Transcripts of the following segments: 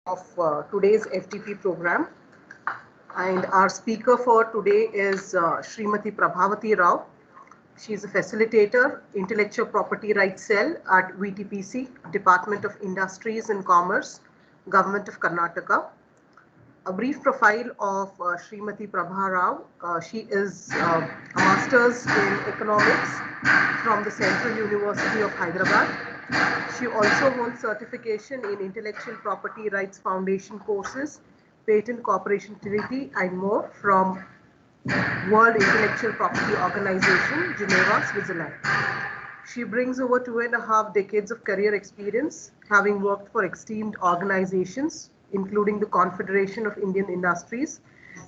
of today's FTP program. And our speaker for today is Srimati Prabhavati Rao. She is a facilitator, Intellectual Property Rights Cell at VTPC, Department of Industries and Commerce, Government of Karnataka. A brief profile of Srimati Prabha Rao. She is a master's in economics from the Central University of Hyderabad. She also holds certification in Intellectual Property Rights Foundation courses, Patent Cooperation Treaty, and more from World Intellectual Property Organization, Geneva, Switzerland. She brings over 2.5 decades of career experience, having worked for esteemed organizations, including the Confederation of Indian Industries,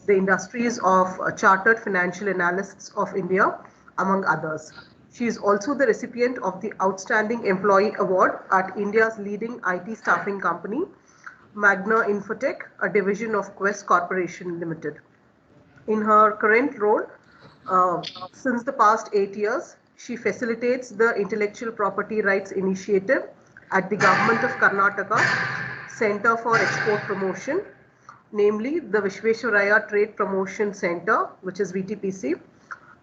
the Industries of Chartered Financial Analysts of India, among others. She is also the recipient of the Outstanding Employee Award at India's leading IT staffing company, Magna Infotech, a division of Quest Corporation Limited. In her current role, since the past 8 years, she facilitates the Intellectual Property Rights Initiative at the Government of Karnataka Center for Export Promotion, namely the Vishveshwaraya Trade Promotion Center, which is VTPC,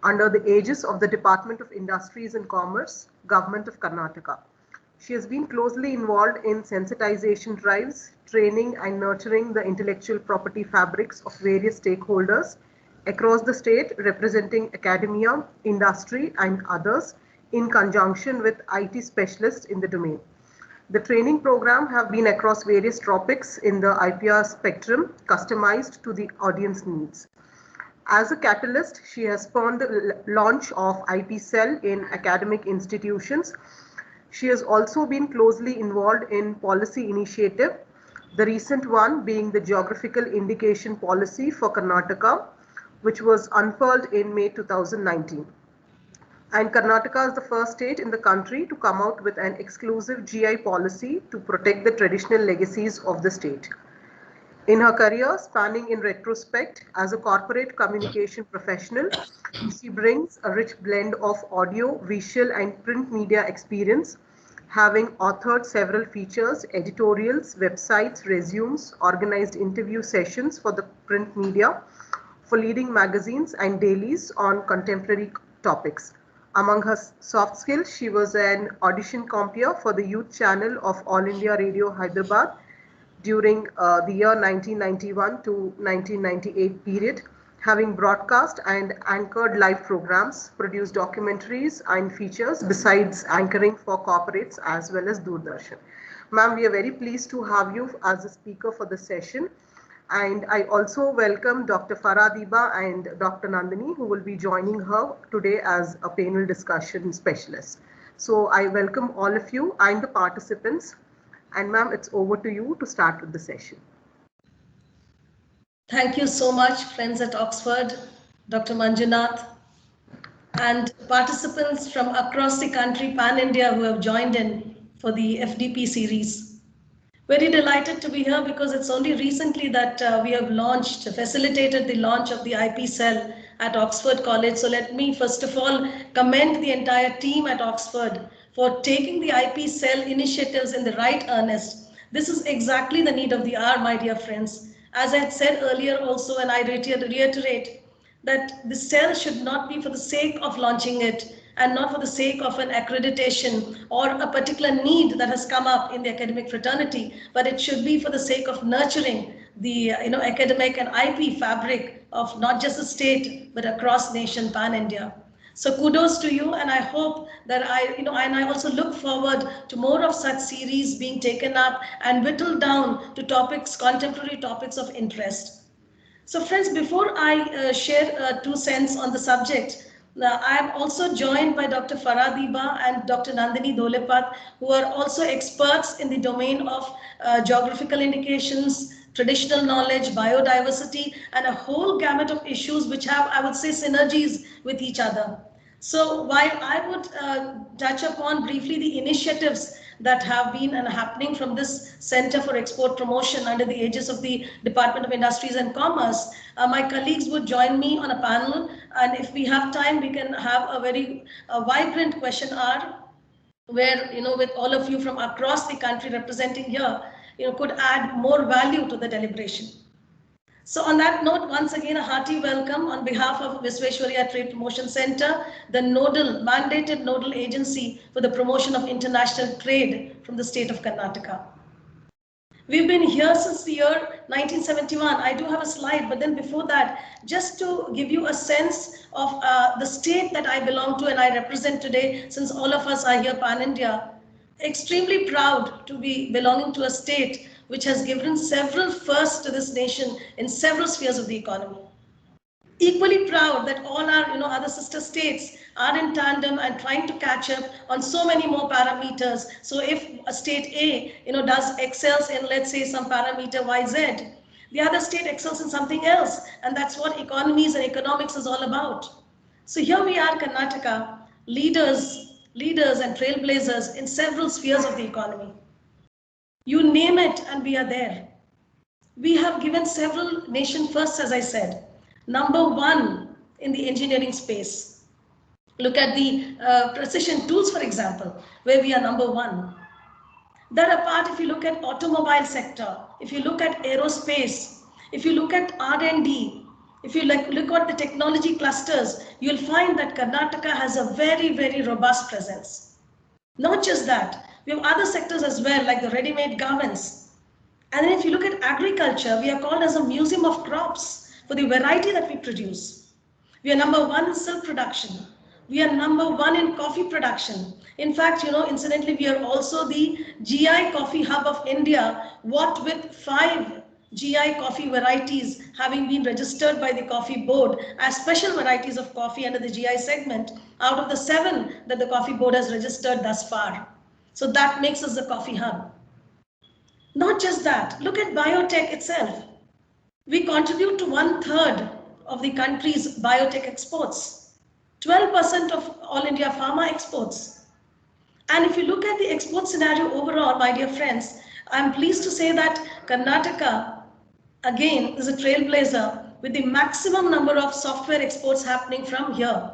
under the aegis of the Department of Industries and Commerce, Government of Karnataka. She has been closely involved in sensitization drives, training and nurturing the intellectual property fabrics of various stakeholders across the state, representing academia, industry and others in conjunction with IT specialists in the domain. The training program have been across various topics in the IPR spectrum, customized to the audience needs. As a catalyst, she has spawned the launch of IP Cell in academic institutions. She has also been closely involved in policy initiative, the recent one being the Geographical Indication Policy for Karnataka, which was unfurled in May 2019. And Karnataka is the first state in the country to come out with an exclusive GI policy to protect the traditional legacies of the state. In her career, spanning in retrospect as a corporate communication professional, she brings a rich blend of audio, visual and print media experience, having authored several features, editorials, websites, resumes, organized interview sessions for the print media, for leading magazines and dailies on contemporary topics. Among her soft skills, she was an audition compere for the youth channel of All India Radio Hyderabad during the year 1991 to 1998 period, having broadcast and anchored live programs, produced documentaries and features, besides anchoring for corporates as well as Doordarshan. Ma'am, we are very pleased to have you as a speaker for the session. And I also welcome Dr. Farah Diba and Dr. Nandini, who will be joining her today as a panel discussion specialist. So I welcome all of you and the participants. And ma'am, it's over to you to start with the session. Thank you so much, friends at Oxford, Dr. Manjunath, and participants from across the country, Pan-India, who have joined in for the FDP series. Very delighted to be here because it's only recently that we have facilitated the launch of the IP Cell at Oxford College. So let me first of all commend the entire team at Oxford for taking the IP Cell initiatives in the right earnest. This is exactly the need of the hour, my dear friends. As I had said earlier also, and I reiterate, that the cell should not be for the sake of launching it and not for the sake of an accreditation or a particular need that has come up in the academic fraternity, but it should be for the sake of nurturing the academic and IP fabric of not just the state, but across nation, pan-India. So kudos to you, and I hope that and I also look forward to more of such series being taken up and whittled down to topics, contemporary topics of interest. So friends, before I share 2 cents on the subject, I am also joined by Dr. Farah Diba and Dr. Nandini Dolepat, who are also experts in the domain of geographical indications, traditional knowledge, biodiversity, and a whole gamut of issues which have, I would say, synergies with each other. So while I would touch upon briefly the initiatives that have been and happening from this Center for Export Promotion under the aegis of the Department of Industries and Commerce, my colleagues would join me on a panel, and if we have time, we can have a very vibrant question hour where, with all of you from across the country representing here, could add more value to the deliberation. So on that note, once again, a hearty welcome on behalf of Visvesvaraya Trade Promotion Center, the mandated nodal agency for the promotion of international trade from the state of Karnataka. We've been here since the year 1971. I do have a slide, but then before that, just to give you a sense of the state that I belong to and I represent today, since all of us are here pan-India, extremely proud to be belonging to a state which has given several firsts to this nation in several spheres of the economy. Equally proud that all our other sister states are in tandem and trying to catch up on so many more parameters. So if a state A does excels in, let's say, some parameter YZ, the other state excels in something else, and that's what economies and economics is all about. So here we are, Karnataka, leaders and trailblazers in several spheres of the economy. You name it and we are there. We have given several nation firsts, as I said. Number one in the engineering space. Look at the precision tools, for example, where we are number one. That apart, if you look at automobile sector, if you look at aerospace, if you look at R&D, if you look at the technology clusters, you'll find that Karnataka has a very, very robust presence. Not just that, we have other sectors as well, like the ready-made garments. And then if you look at agriculture, we are called as a museum of crops for the variety that we produce. We are number one in silk production. We are number one in coffee production. In fact, incidentally, we are also the GI coffee hub of India, what with 5 GI coffee varieties having been registered by the Coffee Board as special varieties of coffee under the GI segment out of the 7 that the Coffee Board has registered thus far. So that makes us the coffee hub. Not just that, look at biotech itself. We contribute to 1/3 of the country's biotech exports, 12% of all India pharma exports. And if you look at the export scenario overall, my dear friends, I'm pleased to say that Karnataka, again, is a trailblazer with the maximum number of software exports happening from here.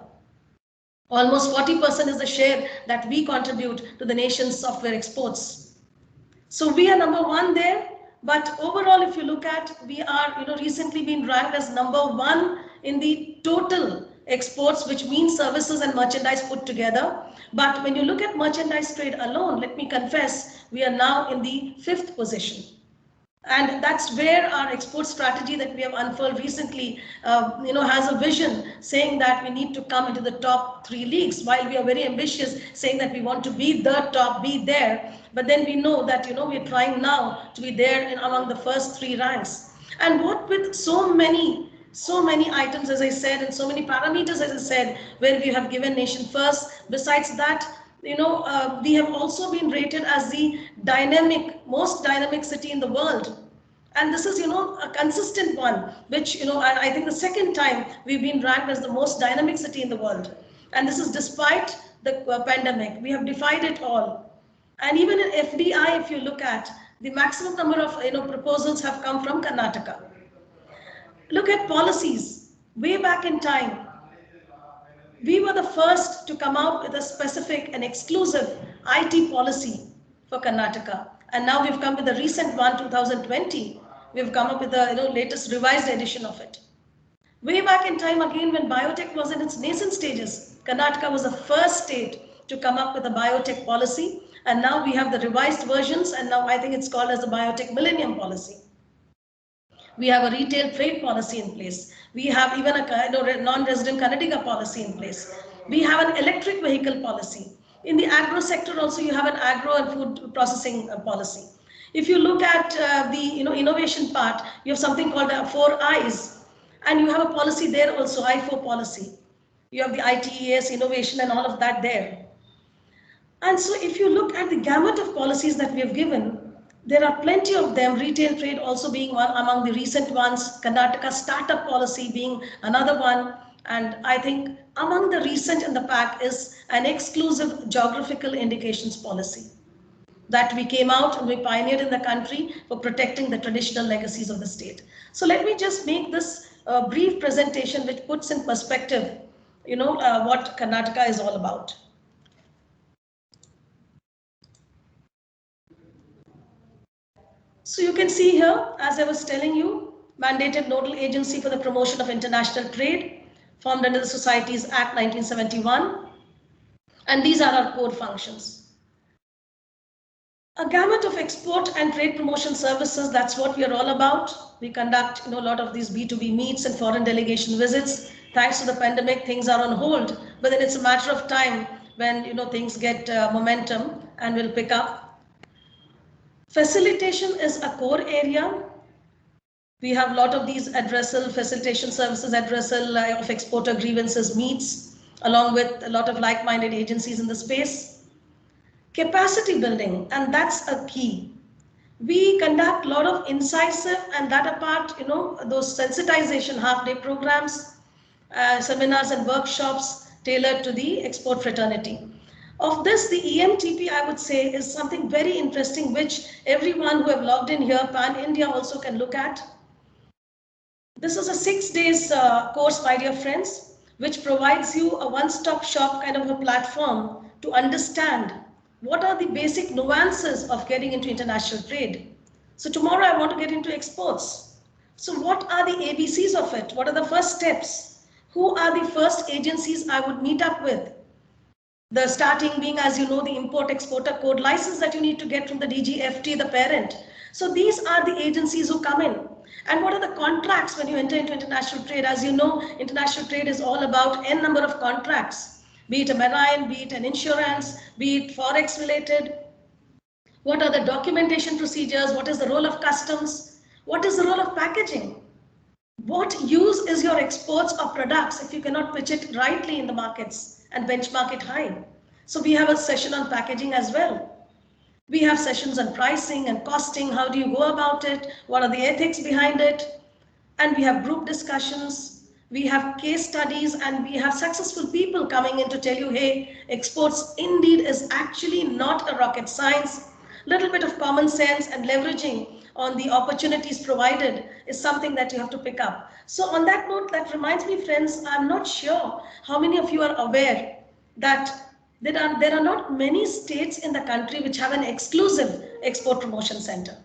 Almost 40% is the share that we contribute to the nation's software exports. So we are number one there, but overall, if you look at, we are recently been ranked as number one in the total exports, which means services and merchandise put together. But when you look at merchandise trade alone, let me confess, we are now in the 5th position. And that's where our export strategy that we have unfurled recently, has a vision saying that we need to come into the top 3 leagues. While we are very ambitious, saying that we want to be the top, be there, but then we know that we are trying now to be there in among the first 3 ranks. And what with so many items, as I said, and so many parameters, as I said, where we have given nation first. Besides that, we have also been rated as the most dynamic city in the world. And this is, a consistent one, which, I think the second time we've been ranked as the most dynamic city in the world. And this is despite the pandemic. We have defied it all. And even in FDI, if you look at, the maximum number of, proposals have come from Karnataka. Look at policies. Way back in time, we were the first to come out with a specific and exclusive IT policy for Karnataka. And now we've come with the recent one, 2020. We've come up with the latest revised edition of it. Way back in time again, when biotech was in its nascent stages, Karnataka was the first state to come up with a biotech policy. And now we have the revised versions, and now I think it's called as the Biotech Millennium Policy. We have a retail trade policy in place. We have even a non-resident Kannadiga policy in place. We have an electric vehicle policy. In the agro sector also, you have an agro and food processing policy. If you look at the innovation part, you have something called the 4 I's, and you have a policy there also, I4 policy. You have the ITES, innovation, and all of that there. And so if you look at the gamut of policies that we have given, there are plenty of them, retail trade also being one among the recent ones, Karnataka startup policy being another one. And I think among the recent in the pack is an exclusive geographical indications policy that we came out and we pioneered in the country for protecting the traditional legacies of the state. So let me just make this brief presentation which puts in perspective, what Karnataka is all about. So you can see here, as I was telling you, mandated nodal agency for the promotion of international trade, formed under the Societies Act 1971. And these are our core functions. A gamut of export and trade promotion services, that's what we are all about. We conduct a lot of these B2B meets and foreign delegation visits. Thanks to the pandemic, things are on hold, but then it's a matter of time when things get momentum and will pick up. Facilitation is a core area. We have a lot of these addressal facilitation services, addressal of exporter grievances meets, along with a lot of like-minded agencies in the space. Capacity building, and that's a key. We conduct a lot of incisive and that apart, those sensitization half-day programs, seminars and workshops tailored to the export fraternity. Of this, the EMTP, I would say, is something very interesting, which everyone who have logged in here, Pan India, also can look at. This is a 6 days course, my dear friends, which provides you a one-stop shop kind of a platform to understand what are the basic nuances of getting into international trade. So tomorrow I want to get into exports. So what are the ABCs of it? What are the first steps? Who are the first agencies I would meet up with? The starting being, as you know, the import-exporter code license that you need to get from the DGFT, the parent. So these are the agencies who come in. And what are the contracts when you enter into international trade? As you know, international trade is all about n number of contracts, be it a marine, be it an insurance, be it forex related. What are the documentation procedures? What is the role of customs? What is the role of packaging? What use is your exports or products if you cannot pitch it rightly in the markets and benchmark it high? So we have a session on packaging as well. We have sessions on pricing and costing. How do you go about it? What are the ethics behind it? And we have group discussions. We have case studies, and we have successful people coming in to tell you, hey, exports indeed is actually not a rocket science. Little bit of common sense and leveraging on the opportunities provided is something that you have to pick up. So on that note, that reminds me, friends, I'm not sure how many of you are aware that there are not many states in the country which have an exclusive export promotion center.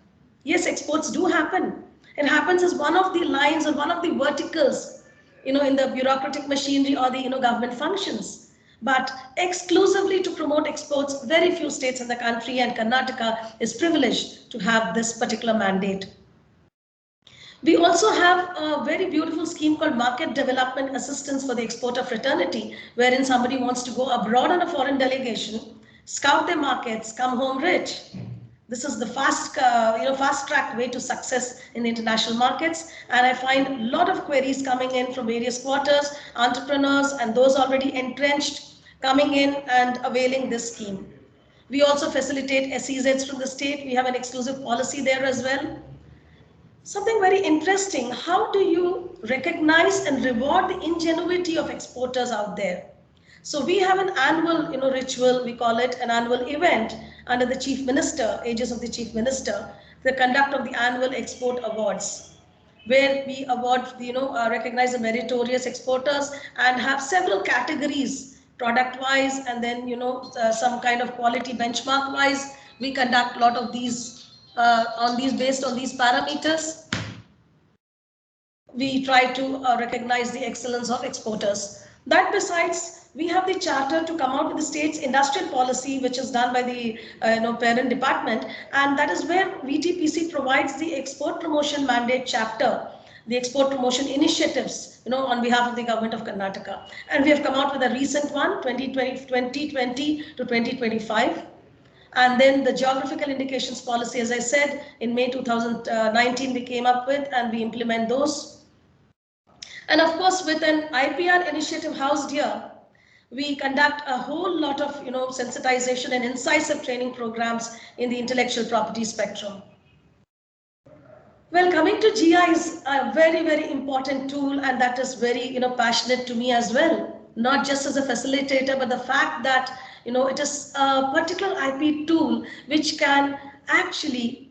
Yes, exports do happen. It happens as one of the lines or one of the verticals, in the bureaucratic machinery or the government functions. But exclusively to promote exports, very few states in the country, and Karnataka is privileged to have this particular mandate. We also have a very beautiful scheme called Market Development Assistance for the Exporter Fraternity, wherein somebody wants to go abroad on a foreign delegation, scout their markets, come home rich. This is the fast-track way to success in the international markets. And I find a lot of queries coming in from various quarters, entrepreneurs and those already entrenched coming in and availing this scheme. We also facilitate SEZs from the state. We have an exclusive policy there as well. Something very interesting, how do you recognize and reward the ingenuity of exporters out there? So we have an annual ritual, we call it an annual event under the Chief Minister, aegis of the Chief Minister, the conduct of the annual export awards, where we award, recognize the meritorious exporters and have several categories, product-wise, and then, some kind of quality benchmark-wise. We conduct a lot of these based on these parameters. We try to recognize the excellence of exporters. That besides, we have the charter to come out with the state's industrial policy, which is done by the parent department, and that is where VTPC provides the export promotion mandate chapter, the export promotion initiatives, on behalf of the government of Karnataka. And we have come out with a recent one, 2020 to 2025. And then the geographical indications policy, as I said, in May 2019, we came up with and we implement those. And of course, with an IPR initiative housed here, we conduct a whole lot of sensitization and incisive training programs in the intellectual property spectrum. Well, coming to GI is a very, very important tool, and that is very passionate to me as well, not just as a facilitator, but the fact that it is a particular IP tool which can actually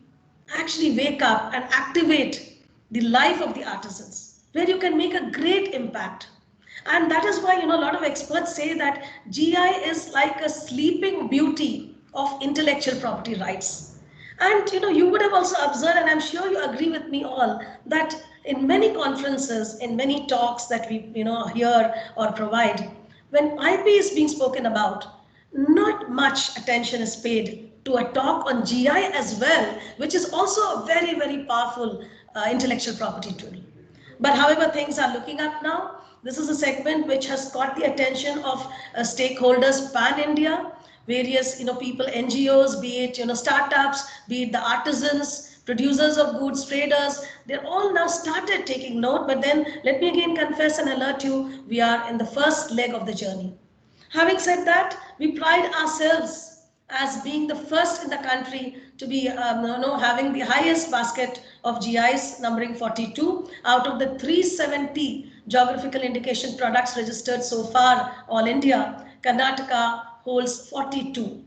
wake up and activate the life of the artisans, where you can make a great impact. And that is why a lot of experts say that GI is like a sleeping beauty of intellectual property rights. And you would have also observed, and I'm sure you agree with me all, that in many conferences, in many talks that we hear or provide, when IP is being spoken about, not much attention is paid to a talk on GI as well, which is also a very, very powerful intellectual property tool. But however, things are looking up now. This is a segment which has caught the attention of stakeholders pan-India, various people, NGOs, be it startups, be it the artisans, producers of goods, traders. They're all now started taking note. But then let me again confess and alert you, we are in the first leg of the journey. Having said that, we pride ourselves as being the first in the country to be having the highest basket of GIs, numbering 42 out of the 370 geographical indication products registered so far all India. Karnataka holds 42.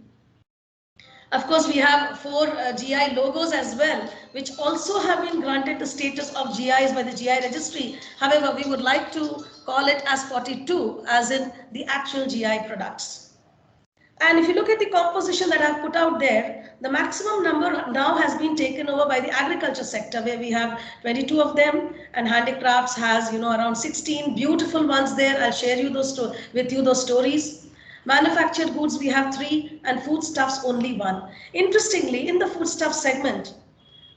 Of course, we have 4 GI logos as well, which also have been granted the status of GIs by the GI registry. However, we would like to call it as 42, as in the actual GI products. And if you look at the composition that I've put out there, the maximum number now has been taken over by the agriculture sector, where we have 22 of them, and handicrafts has around 16 beautiful ones there. I'll share with you those stories. Manufactured goods, we have 3, and foodstuffs only 1. Interestingly, in the foodstuff segment,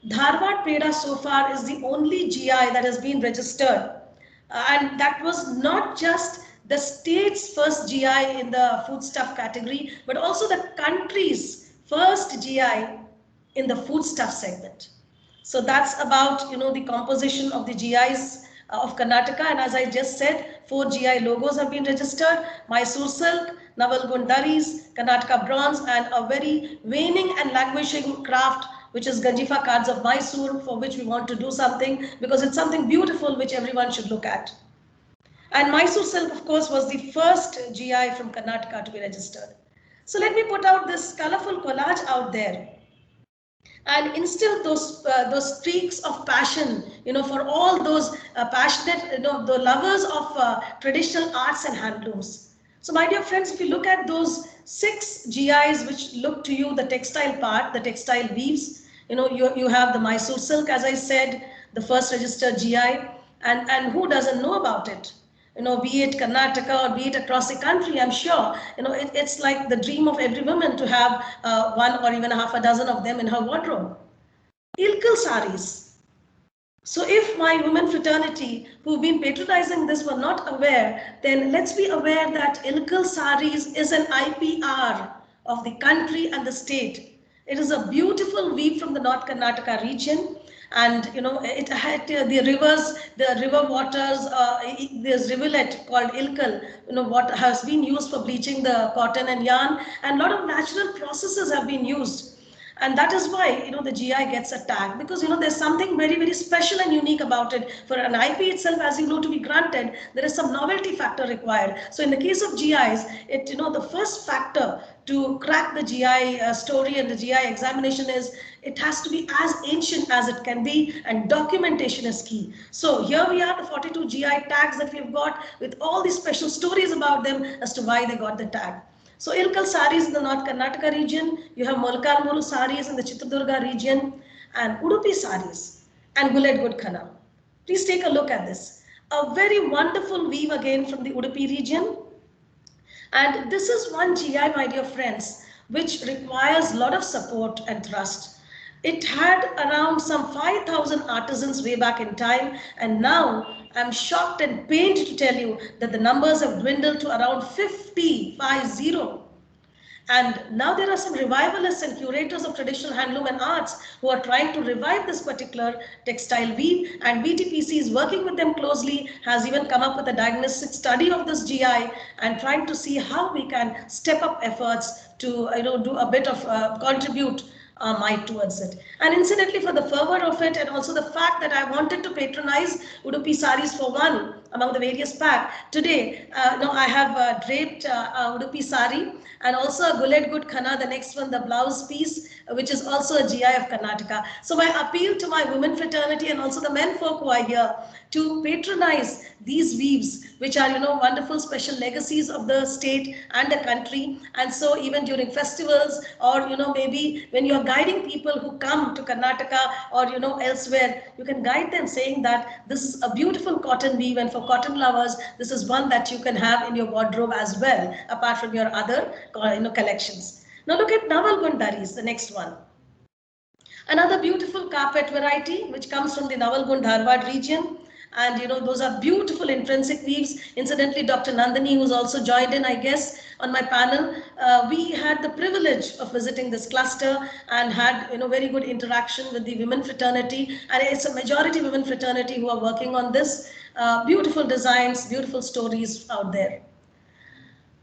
Dharwad Peda so far is the only GI that has been registered. And that was not just the state's first GI in the foodstuff category, but also the country's first GI in the foodstuff segment. So that's about the composition of the GIs of Karnataka. And as I just said, 4 GI logos have been registered: Mysore silk, Navalgund daris, Karnataka bronze, and a very waning and languishing craft, which is Ganjifa cards of Mysore, for which we want to do something, because it's something beautiful which everyone should look at. And Mysore silk, of course, was the first GI from Karnataka to be registered. So let me put out this colorful collage out there and instill those streaks of passion, for all those passionate, the lovers of traditional arts and handlooms. So my dear friends, if you look at those 6 GIs which look to you the textile part, the textile weaves, you have the Mysore silk, as I said, the first registered GI, and who doesn't know about it? Be it Karnataka or be it across the country, I'm sure, it's like the dream of every woman to have 1 or even a half a dozen of them in her wardrobe. Ilkal saris. So if my women fraternity who've been patronizing this were not aware, then let's be aware that Ilkal saris is an IPR of the country and the state. It is a beautiful weave from the North Karnataka region. And it had the rivers, the river waters, there's rivulet called Ilkal, what has been used for bleaching the cotton and yarn, and a lot of natural processes have been used. And that is why the GI gets a tag, because there's something very, very special and unique about it. For an IP itself, as you know, to be granted, there is some novelty factor required. So in the case of GIs, the first factor to crack the GI story and the GI examination is it has to be as ancient as it can be, and documentation is key. So here we are, the 42 GI tags that we've got, with all these special stories about them as to why they got the tag. So Ilkal saris in the North Karnataka region, you have Molkalmuru saris in the Chitradurga region, and Udupi saris and Guled Gud Khana. Please take a look at this. A very wonderful weave again from the Udupi region. And this is one GI, my dear friends, which requires a lot of support and trust. It had around some 5,000 artisans way back in time, and now I'm shocked and pained to tell you that the numbers have dwindled to around 50. And now there are some revivalists and curators of traditional handloom and arts who are trying to revive this particular textile weave, and BTPC is working with them closely, has even come up with a diagnostic study of this GI and trying to see how we can step up efforts to do a bit of contribute might towards it. And incidentally, for the fervor of it, and also the fact that I wanted to patronize Udupi saris for one among the various pack, today I have draped Udupi sari, and also a Guled Gud Khana, the next one, the blouse piece, which is also a GI of Karnataka. So my appeal to my women fraternity and also the men folk who are here to patronize these weaves, which are, wonderful special legacies of the state and the country. And so even during festivals, or, maybe when you're guiding people who come to Karnataka or, elsewhere, you can guide them saying that this is a beautiful cotton weave, and for cotton lovers, this is one that you can have in your wardrobe as well, apart from your other, collections. Now look at Nawalgund Daris, the next one. Another beautiful carpet variety which comes from the Nawalgund Dharwad region. And those are beautiful intrinsic weaves. Incidentally, Dr. Nandini, who's also joined in, I guess, on my panel, we had the privilege of visiting this cluster and had very good interaction with the women fraternity. And it's a majority women fraternity who are working on this. Beautiful designs, beautiful stories out there.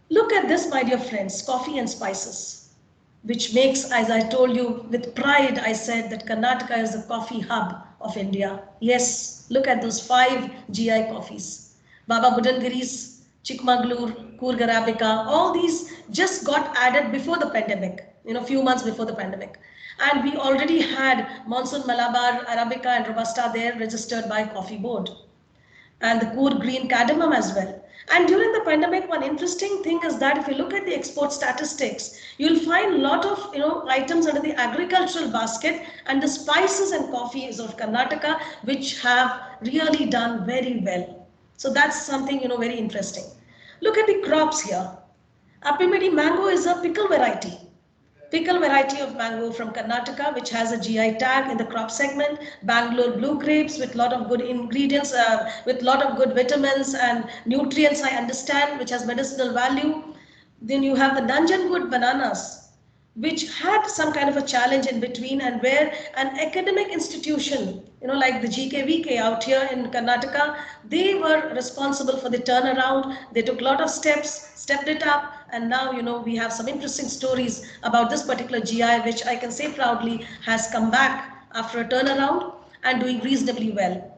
Look at this, my dear friends, coffee and spices, which makes, as I told you, with pride, I said that Karnataka is the coffee hub of India. Yes, look at those 5 GI coffees. Baba Budangiri's, Chikmagalur, Coorg Arabica, all these just got added before the pandemic, few months before the pandemic. And we already had Monsoon Malabar, Arabica and Robusta there registered by Coffee Board. And the Coorg Green Cardamom as well. And during the pandemic, one interesting thing is that if you look at the export statistics, you'll find a lot of items under the agricultural basket and the spices and coffees of Karnataka, which have really done very well. So that's something very interesting. Look at the crops here. Appimedi mango is a pickle variety. Pickle variety of mango from Karnataka, which has a GI tag in the crop segment. Bangalore blue grapes with a lot of good ingredients, with a lot of good vitamins and nutrients, I understand, which has medicinal value. Then you have the Nanjangud bananas, which had some kind of a challenge in between, and where an academic institution, like the GKVK out here in Karnataka, they were responsible for the turnaround. They took a lot of steps, stepped it up, and now, we have some interesting stories about this particular GI, which I can say proudly has come back after a turnaround and doing reasonably well.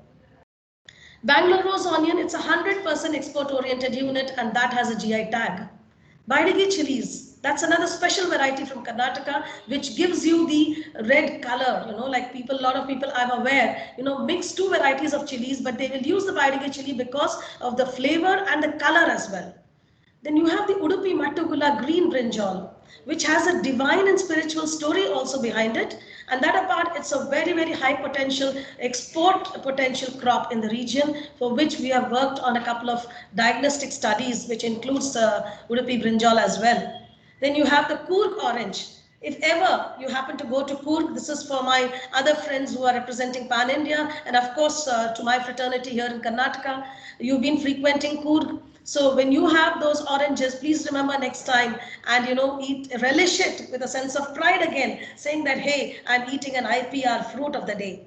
Bangalore Rose Onion, it's a 100% export-oriented unit, and that has a GI tag. Baidagi chilies, that's another special variety from Karnataka, which gives you the red color, like a lot of people I'm aware, mix 2 varieties of chilies, but they will use the Baidagi chili because of the flavor and the color as well. Then you have the Udupi Mattugula green brinjal, which has a divine and spiritual story also behind it. And that apart, it's a very, very high potential, export potential crop in the region, for which we have worked on a couple of diagnostic studies, which includes Udupi brinjal as well. Then you have the Coorg orange. If ever you happen to go to Coorg, this is for my other friends who are representing Pan India, and of course to my fraternity here in Karnataka, you've been frequenting Coorg. So when you have those oranges, please remember next time and relish it with a sense of pride again, saying that, hey, I'm eating an IPR fruit of the day.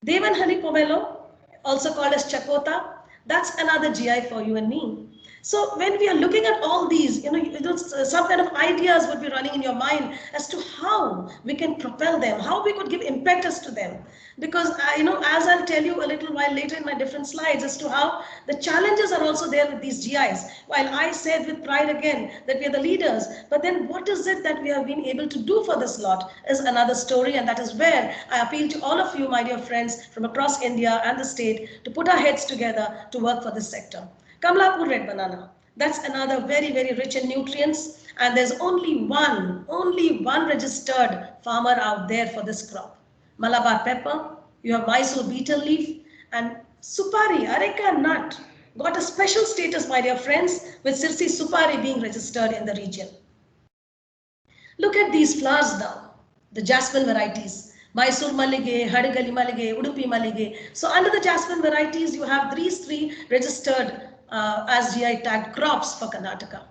Devanhani pomelo, also called as chakota, that's another GI for you and me. So when we are looking at all these, some kind of ideas would be running in your mind as to how we can propel them, how we could give impetus to them. Because, as I'll tell you a little while later in my different slides as to how the challenges are also there with these GIs. While I said with pride again that we are the leaders, but then what is it that we have been able to do for this lot is another story. And that is where I appeal to all of you, my dear friends from across India and the state, to put our heads together to work for this sector. Kamlapur red banana, that's another very, very rich in nutrients, and there's only one registered farmer out there for this crop. Malabar pepper, you have Mysore betel leaf, and Supari, areca nut, got a special status, my dear friends, with Sirsi Supari being registered in the region. Look at these flowers now, the jasmine varieties. Mysore Malige, Hadigali Malige, Udupi Malige. So under the jasmine varieties, you have these 3 registered as GI tagged crops for Karnataka.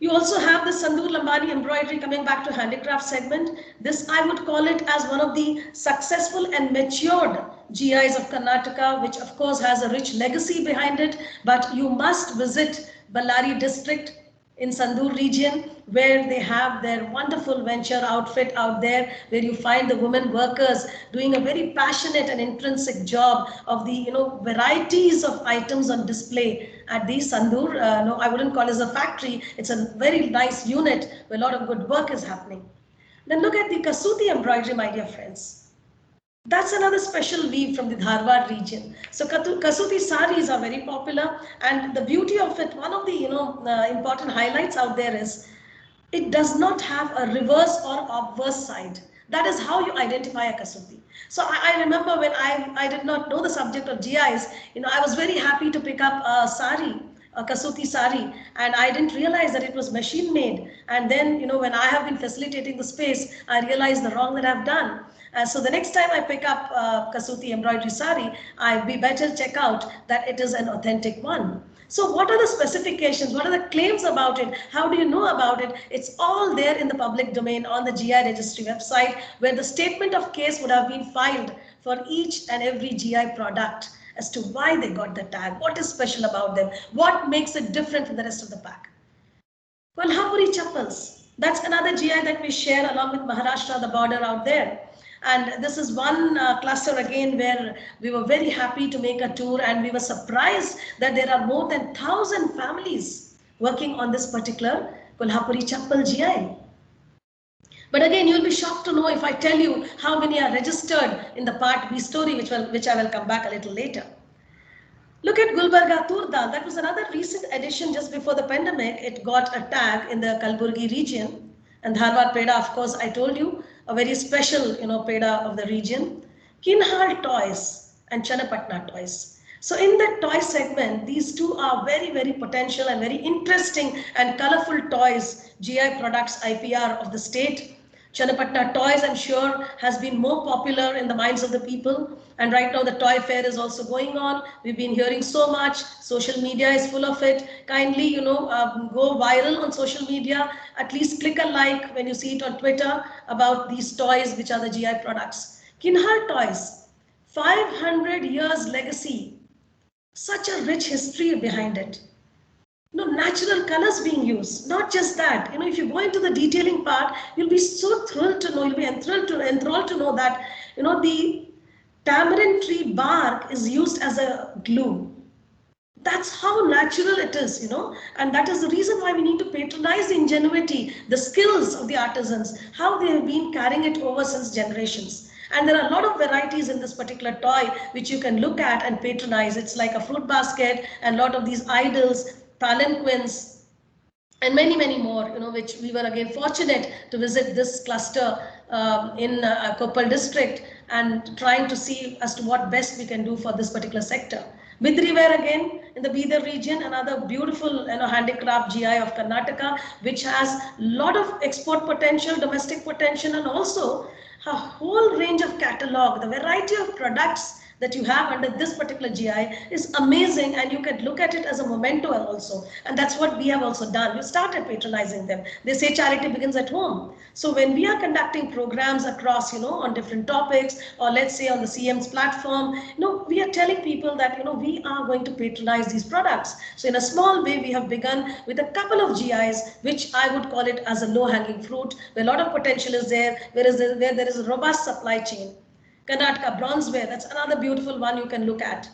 You also have the Sandur Lambani embroidery coming back to handicraft segment. This, I would call it as one of the successful and matured GIs of Karnataka, which of course has a rich legacy behind it, but you must visit Ballari district in Sandur region, where they have their wonderful venture outfit out there, where you find the women workers doing a very passionate and intrinsic job of the varieties of items on display at the Sandur. No, I wouldn't call it a factory. It's a very nice unit where a lot of good work is happening. Then look at the Kasuti embroidery, my dear friends. That's another special weave from the Dharwad region. So Kasuti saris are very popular, and the beauty of it, one of the important highlights out there is it does not have a reverse or obverse side. That is how you identify a Kasuti. So I remember when I did not know the subject of GIs, I was very happy to pick up a sari, a Kasuti sari, and I didn't realize that it was machine made. And then, when I have been facilitating the space, I realized the wrong that I've done. So the next time I pick up Kasuti embroidery sari, I'd be better check out that it is an authentic one. So what are the specifications? What are the claims about it? How do you know about it? It's all there in the public domain on the GI registry website, where the statement of case would have been filed for each and every GI product as to why they got the tag, what is special about them, what makes it different from the rest of the pack. Kolhapuri chappals, that's another GI that we share along with Maharashtra, the border out there. And this is one cluster again where we were very happy to make a tour, and we were surprised that there are more than 1,000 families working on this particular Kolhapuri chappal GI. But again, you'll be shocked to know if I tell you how many are registered in the Part B story, which I will come back a little later. Look at Gulbarga Tur Dal. That was another recent addition just before the pandemic. It got a tag in the Kalburgi region. And Dharwad Peda, of course, I told you, a very special, Peda of the region. Kinhal toys and Channapatna toys. So in the toy segment, these two are very, very potential and very interesting and colorful toys, GI products, IPR of the state. Channapatna toys, I'm sure, has been more popular in the minds of the people. And right now the toy fair is also going on. We've been hearing so much. Social media is full of it. Kindly, go viral on social media. At least click a like when you see it on Twitter about these toys, which are the GI products. Kinhar toys, 500 years legacy. Such a rich history behind it. Natural colors being used. Not just that, if you go into the detailing part, you'll be so thrilled to know, you'll be enthralled to know that, the tamarind tree bark is used as a glue. That's how natural it is, and that is the reason why we need to patronize the ingenuity, the skills of the artisans, how they have been carrying it over since generations. And there are a lot of varieties in this particular toy which you can look at and patronize. It's like a fruit basket and a lot of these idols, palanquins, and many, many more, which we were again fortunate to visit this cluster in Koppal district and trying to see as to what best we can do for this particular sector. Bidri ware again in the Bidar region, another beautiful handicraft GI of Karnataka, which has a lot of export potential, domestic potential, and also a whole range of catalog. The variety of products that you have under this particular GI is amazing, and you can look at it as a memento also. And that's what we have also done. We started patronizing them. They say charity begins at home. So when we are conducting programs across, on different topics, or let's say on the CM's platform, we are telling people that, we are going to patronize these products. So in a small way, we have begun with a couple of GIs, which I would call it as a low-hanging fruit, where a lot of potential is there, where there is a robust supply chain. Karnataka bronzeware, that's another beautiful one you can look at.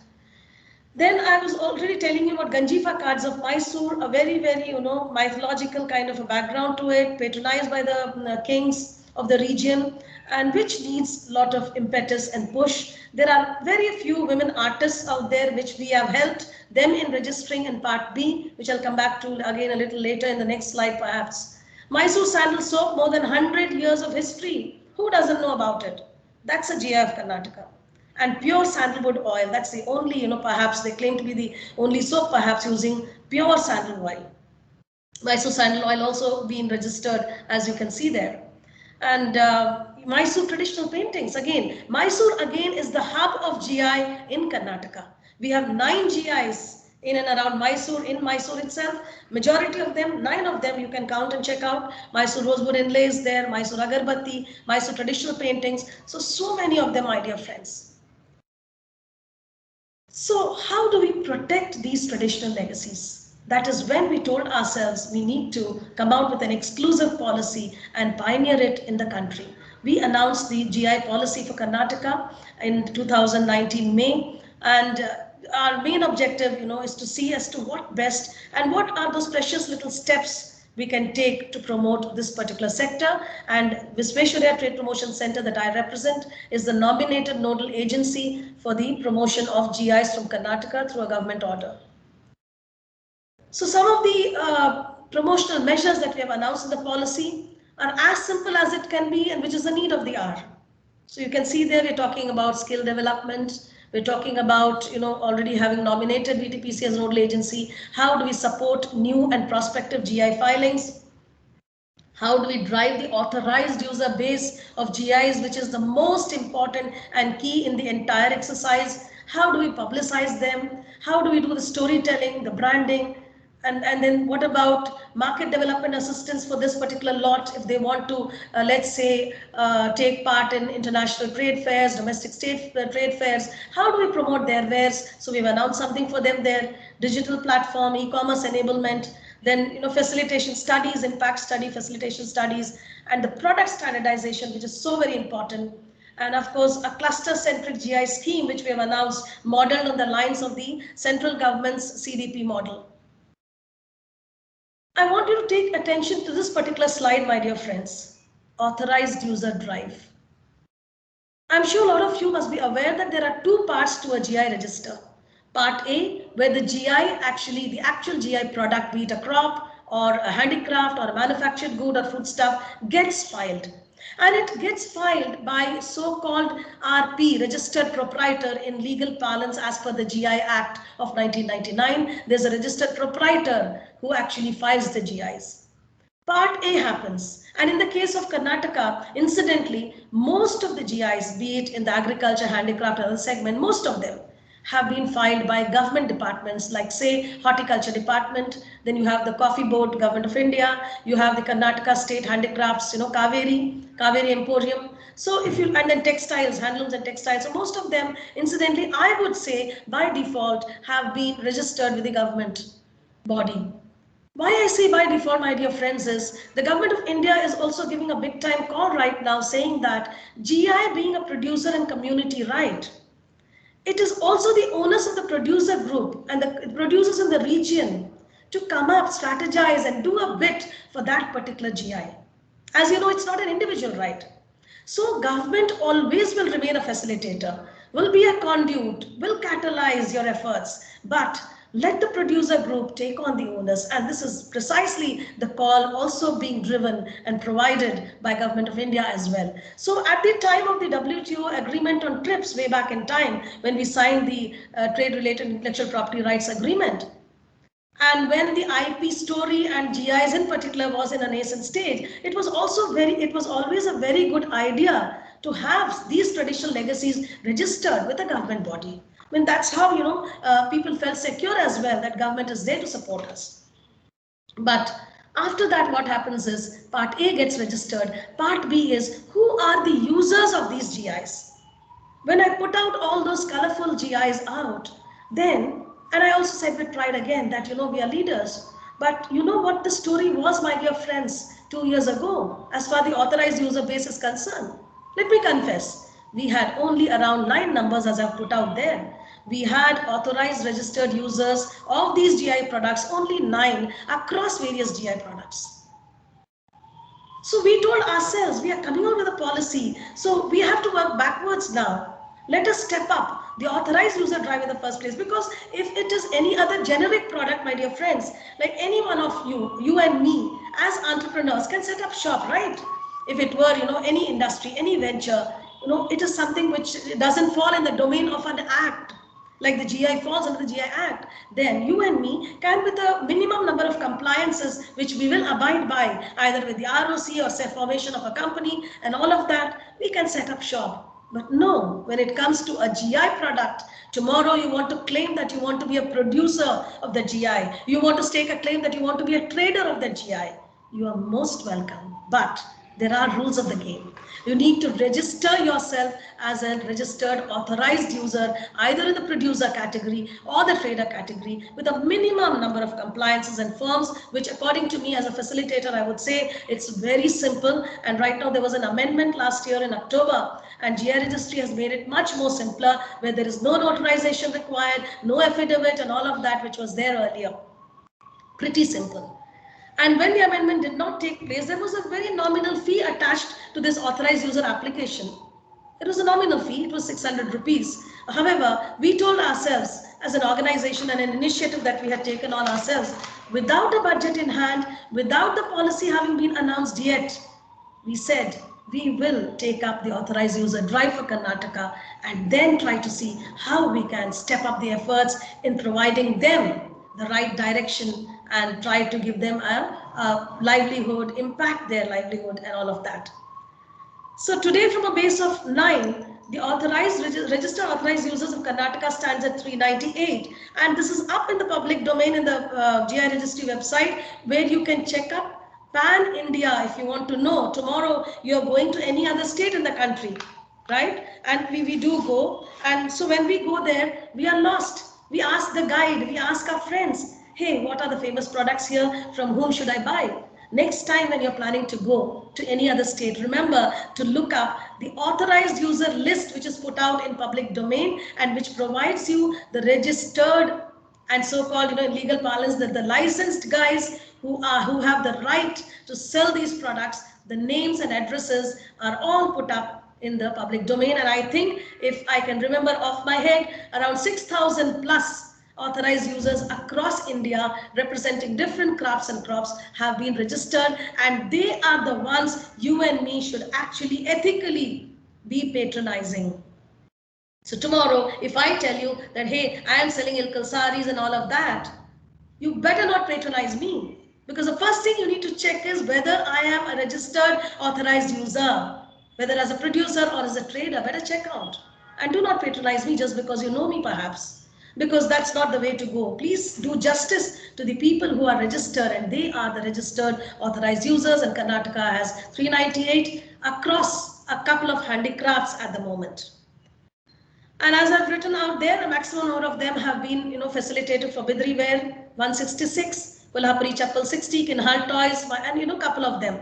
Then I was already telling you about Ganjifa cards of Mysore, a very, very, mythological kind of a background to it, patronized by the kings of the region, and which needs a lot of impetus and push. There are very few women artists out there which we have helped them in registering in Part B, which I'll come back to again a little later in the next slide perhaps. Mysore sandal soap, more than 100 years of history. Who doesn't know about it? That's a GI of Karnataka. And pure sandalwood oil, that's the only, perhaps they claim to be the only soap perhaps using pure sandal oil. Mysore sandal oil also being registered, as you can see there. And Mysore traditional paintings, again, Mysore again is the hub of GI in Karnataka. We have 9 GIs in and around Mysore, in Mysore itself. Majority of them, 9 of them you can count and check out. Mysore rosewood inlays there, Mysore agarbatti, Mysore traditional paintings. So many of them, my dear friends. So how do we protect these traditional legacies? That is when we told ourselves we need to come out with an exclusive policy and pioneer it in the country. We announced the GI policy for Karnataka in 2019 May, and our main objective, is to see as to what best and what are those precious little steps we can take to promote this particular sector. And Visvesvaraya Trade Promotion Center that I represent is the nominated nodal agency for the promotion of GIs from Karnataka through a government order. So some of the promotional measures that we have announced in the policy are as simple as it can be, and which is the need of the hour. So you can see there we're talking about skill development. We're talking about, already having nominated VTPC as nodal agency. How do we support new and prospective GI filings? How do we drive the authorized user base of GIs, which is the most important and key in the entire exercise? How do we publicize them? How do we do the storytelling, the branding? And then what about market development assistance for this particular lot if they want to, let's say, take part in international trade fairs, domestic trade fairs? How do we promote their wares? So we've announced something for them there, digital platform, e-commerce enablement, then facilitation studies, impact study, facilitation studies, and the product standardization, which is so very important. And of course, a cluster-centric GI scheme, which we have announced, modeled on the lines of the central government's CDP model. I want you to take attention to this particular slide, my dear friends. Authorized user drive. I'm sure a lot of you must be aware that there are two parts to a GI register. Part A, where the the actual GI product, be it a crop or a handicraft or a manufactured good or foodstuff, gets filed. And it gets filed by so-called RP, registered proprietor in legal parlance as per the GI Act of 1999. There's a registered proprietor who actually files the GIs. Part A happens, and in the case of Karnataka, incidentally, most of the GIs, be it in the agriculture, handicraft, or other segment, most of them have been filed by government departments like, say, horticulture department. Then you have the coffee board, government of India. You have the Karnataka state handicrafts, Kaveri Emporium. So and then textiles, handlooms and textiles. So most of them, incidentally, I would say by default have been registered with the government body. Why I say by default, my dear friends, is the government of India is also giving a big time call right now, saying that GI being a producer and community right, it is also the onus of the producer group and the producers in the region to come up, strategize, and do a bit for that particular GI. As you know, it's not an individual right. So government always will remain a facilitator, will be a conduit, will catalyze your efforts, but let the producer group take on the onus, and this is precisely the call also being driven and provided by Government of India as well. So at the time of the WTO agreement on TRIPS way back in time, when we signed the trade-related intellectual property rights agreement, and when the IP story and GIs in particular was in a nascent stage, it was always a very good idea to have these traditional legacies registered with a government body. I mean, that's how, people felt secure as well, that government is there to support us. But after that, what happens is part A gets registered. Part B is, who are the users of these GIs? When I put out all those colorful GIs out, then, and I also said with pride again that, we are leaders. But you know what the story was, my dear friends, 2 years ago, as far as the authorized user base is concerned? Let me confess. We had only around 9 numbers as I've put out there. We had authorized registered users of these GI products, only 9 across various GI products. So we told ourselves, we are coming out with a policy. So we have to work backwards now. Let us step up the authorized user drive in the first place, because if it is any other generic product, my dear friends, like any one of you and me as entrepreneurs can set up shop, right? If it were, any industry, any venture, it is something which doesn't fall in the domain of an act, like the GI falls under the GI Act, then you and me can, with a minimum number of compliances, which we will abide by, either with the ROC or say formation of a company and all of that, we can set up shop. But no, when it comes to a GI product, tomorrow you want to claim that you want to be a producer of the GI, you want to stake a claim that you want to be a trader of the GI, you are most welcome. But there are rules of the game. You need to register yourself as a registered authorized user, either in the producer category or the trader category, with a minimum number of compliances and firms, which according to me as a facilitator, I would say it's very simple. And right now there was an amendment last year in October, and GI registry has made it much more simpler, where there is no notarization required, no affidavit and all of that which was there earlier. Pretty simple. And when the amendment did not take place, there was a very nominal fee attached to this authorized user application. It was a nominal fee, it was 600 rupees. However, we told ourselves as an organization and an initiative that we had taken on ourselves, without a budget in hand, without the policy having been announced yet, we said we will take up the authorized user drive for Karnataka and then try to see how we can step up the efforts in providing them the right direction and try to give them a livelihood, impact their livelihood and all of that. So today from a base of 9, the registered authorized users of Karnataka stands at 398, and this is up in the public domain in the GI registry website where you can check up Pan India if you want to know. Tomorrow you are going to any other state in the country, right? And we do go, and so when we go there, we are lost. We ask the guide, we ask our friends, hey, what are the famous products here? From whom should I buy? Next time when you're planning to go to any other state, remember to look up the authorized user list which is put out in public domain and which provides you the registered and so-called, in legal parlance, that the licensed guys who have the right to sell these products, the names and addresses are all put up in the public domain. And I think, if I can remember off my head, around 6,000 plus authorized users across India representing different crafts and crops have been registered, and they are the ones you and me should actually ethically be patronizing. So tomorrow, if I tell you that, hey, I am selling Ilkal saris and all of that, you better not patronize me, because the first thing you need to check is whether I am a registered authorized user, whether as a producer or as a trader. Better check out, and do not patronize me just because you know me perhaps, because that's not the way to go. Please do justice to the people who are registered, and they are the registered authorized users, and Karnataka has 398 across a couple of handicrafts at the moment. And as I've written out there, the maximum number of them have been, facilitated for Bidri Ware 166, Kolhapuri Chappal 60, Kinhal Toys, and couple of them.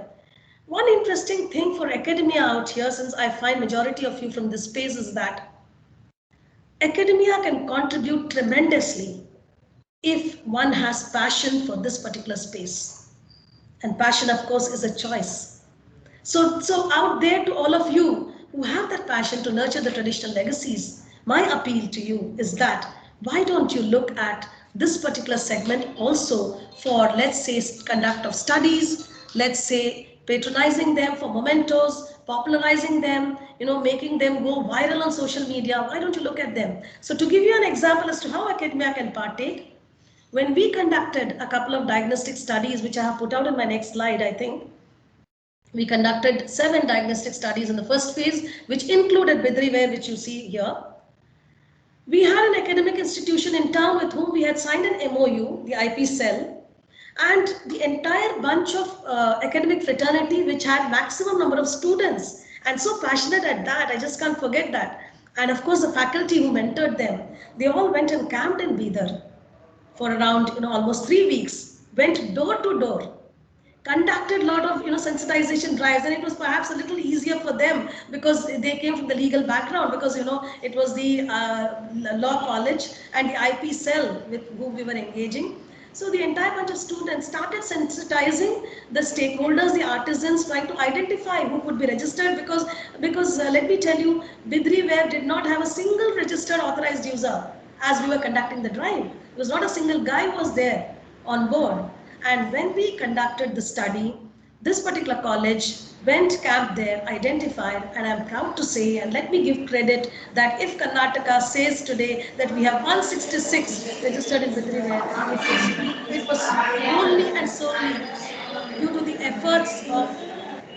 One interesting thing for academia out here, since I find majority of you from this space, is that academia can contribute tremendously if one has passion for this particular space. And passion, of course, is a choice. So out there, to all of you who have that passion to nurture the traditional legacies, my appeal to you is that why don't you look at this particular segment also for, let's say, conduct of studies, let's say patronizing them for mementos, popularizing them, making them go viral on social media. Why don't you look at them? So to give you an example as to how academia can partake, when we conducted a couple of diagnostic studies, which I have put out in my next slide, I think, we conducted 7 diagnostic studies in the first phase, which included Bidri Ware, which you see here. We had an academic institution in town with whom we had signed an MOU, the IP cell, and the entire bunch of academic fraternity, which had maximum number of students, and so passionate at that, I just can't forget that. And of course, the faculty who mentored them, they all went and camped in Bidar for around almost 3 weeks, went door to door, conducted a lot of sensitization drives, and it was perhaps a little easier for them because they came from the legal background, because it was the law college and the IP cell with whom we were engaging. So the entire bunch of students started sensitizing the stakeholders, the artisans, trying to identify who could be registered, because let me tell you, Bidri Ware did not have a single registered authorized user as we were conducting the drive. It was not a single guy was there on board. And when we conducted the study, this particular college went camp there, identified, and I'm proud to say, and let me give credit, that if Karnataka says today that we have 166 registered in Bidri Ware, it was only and solely due to the efforts of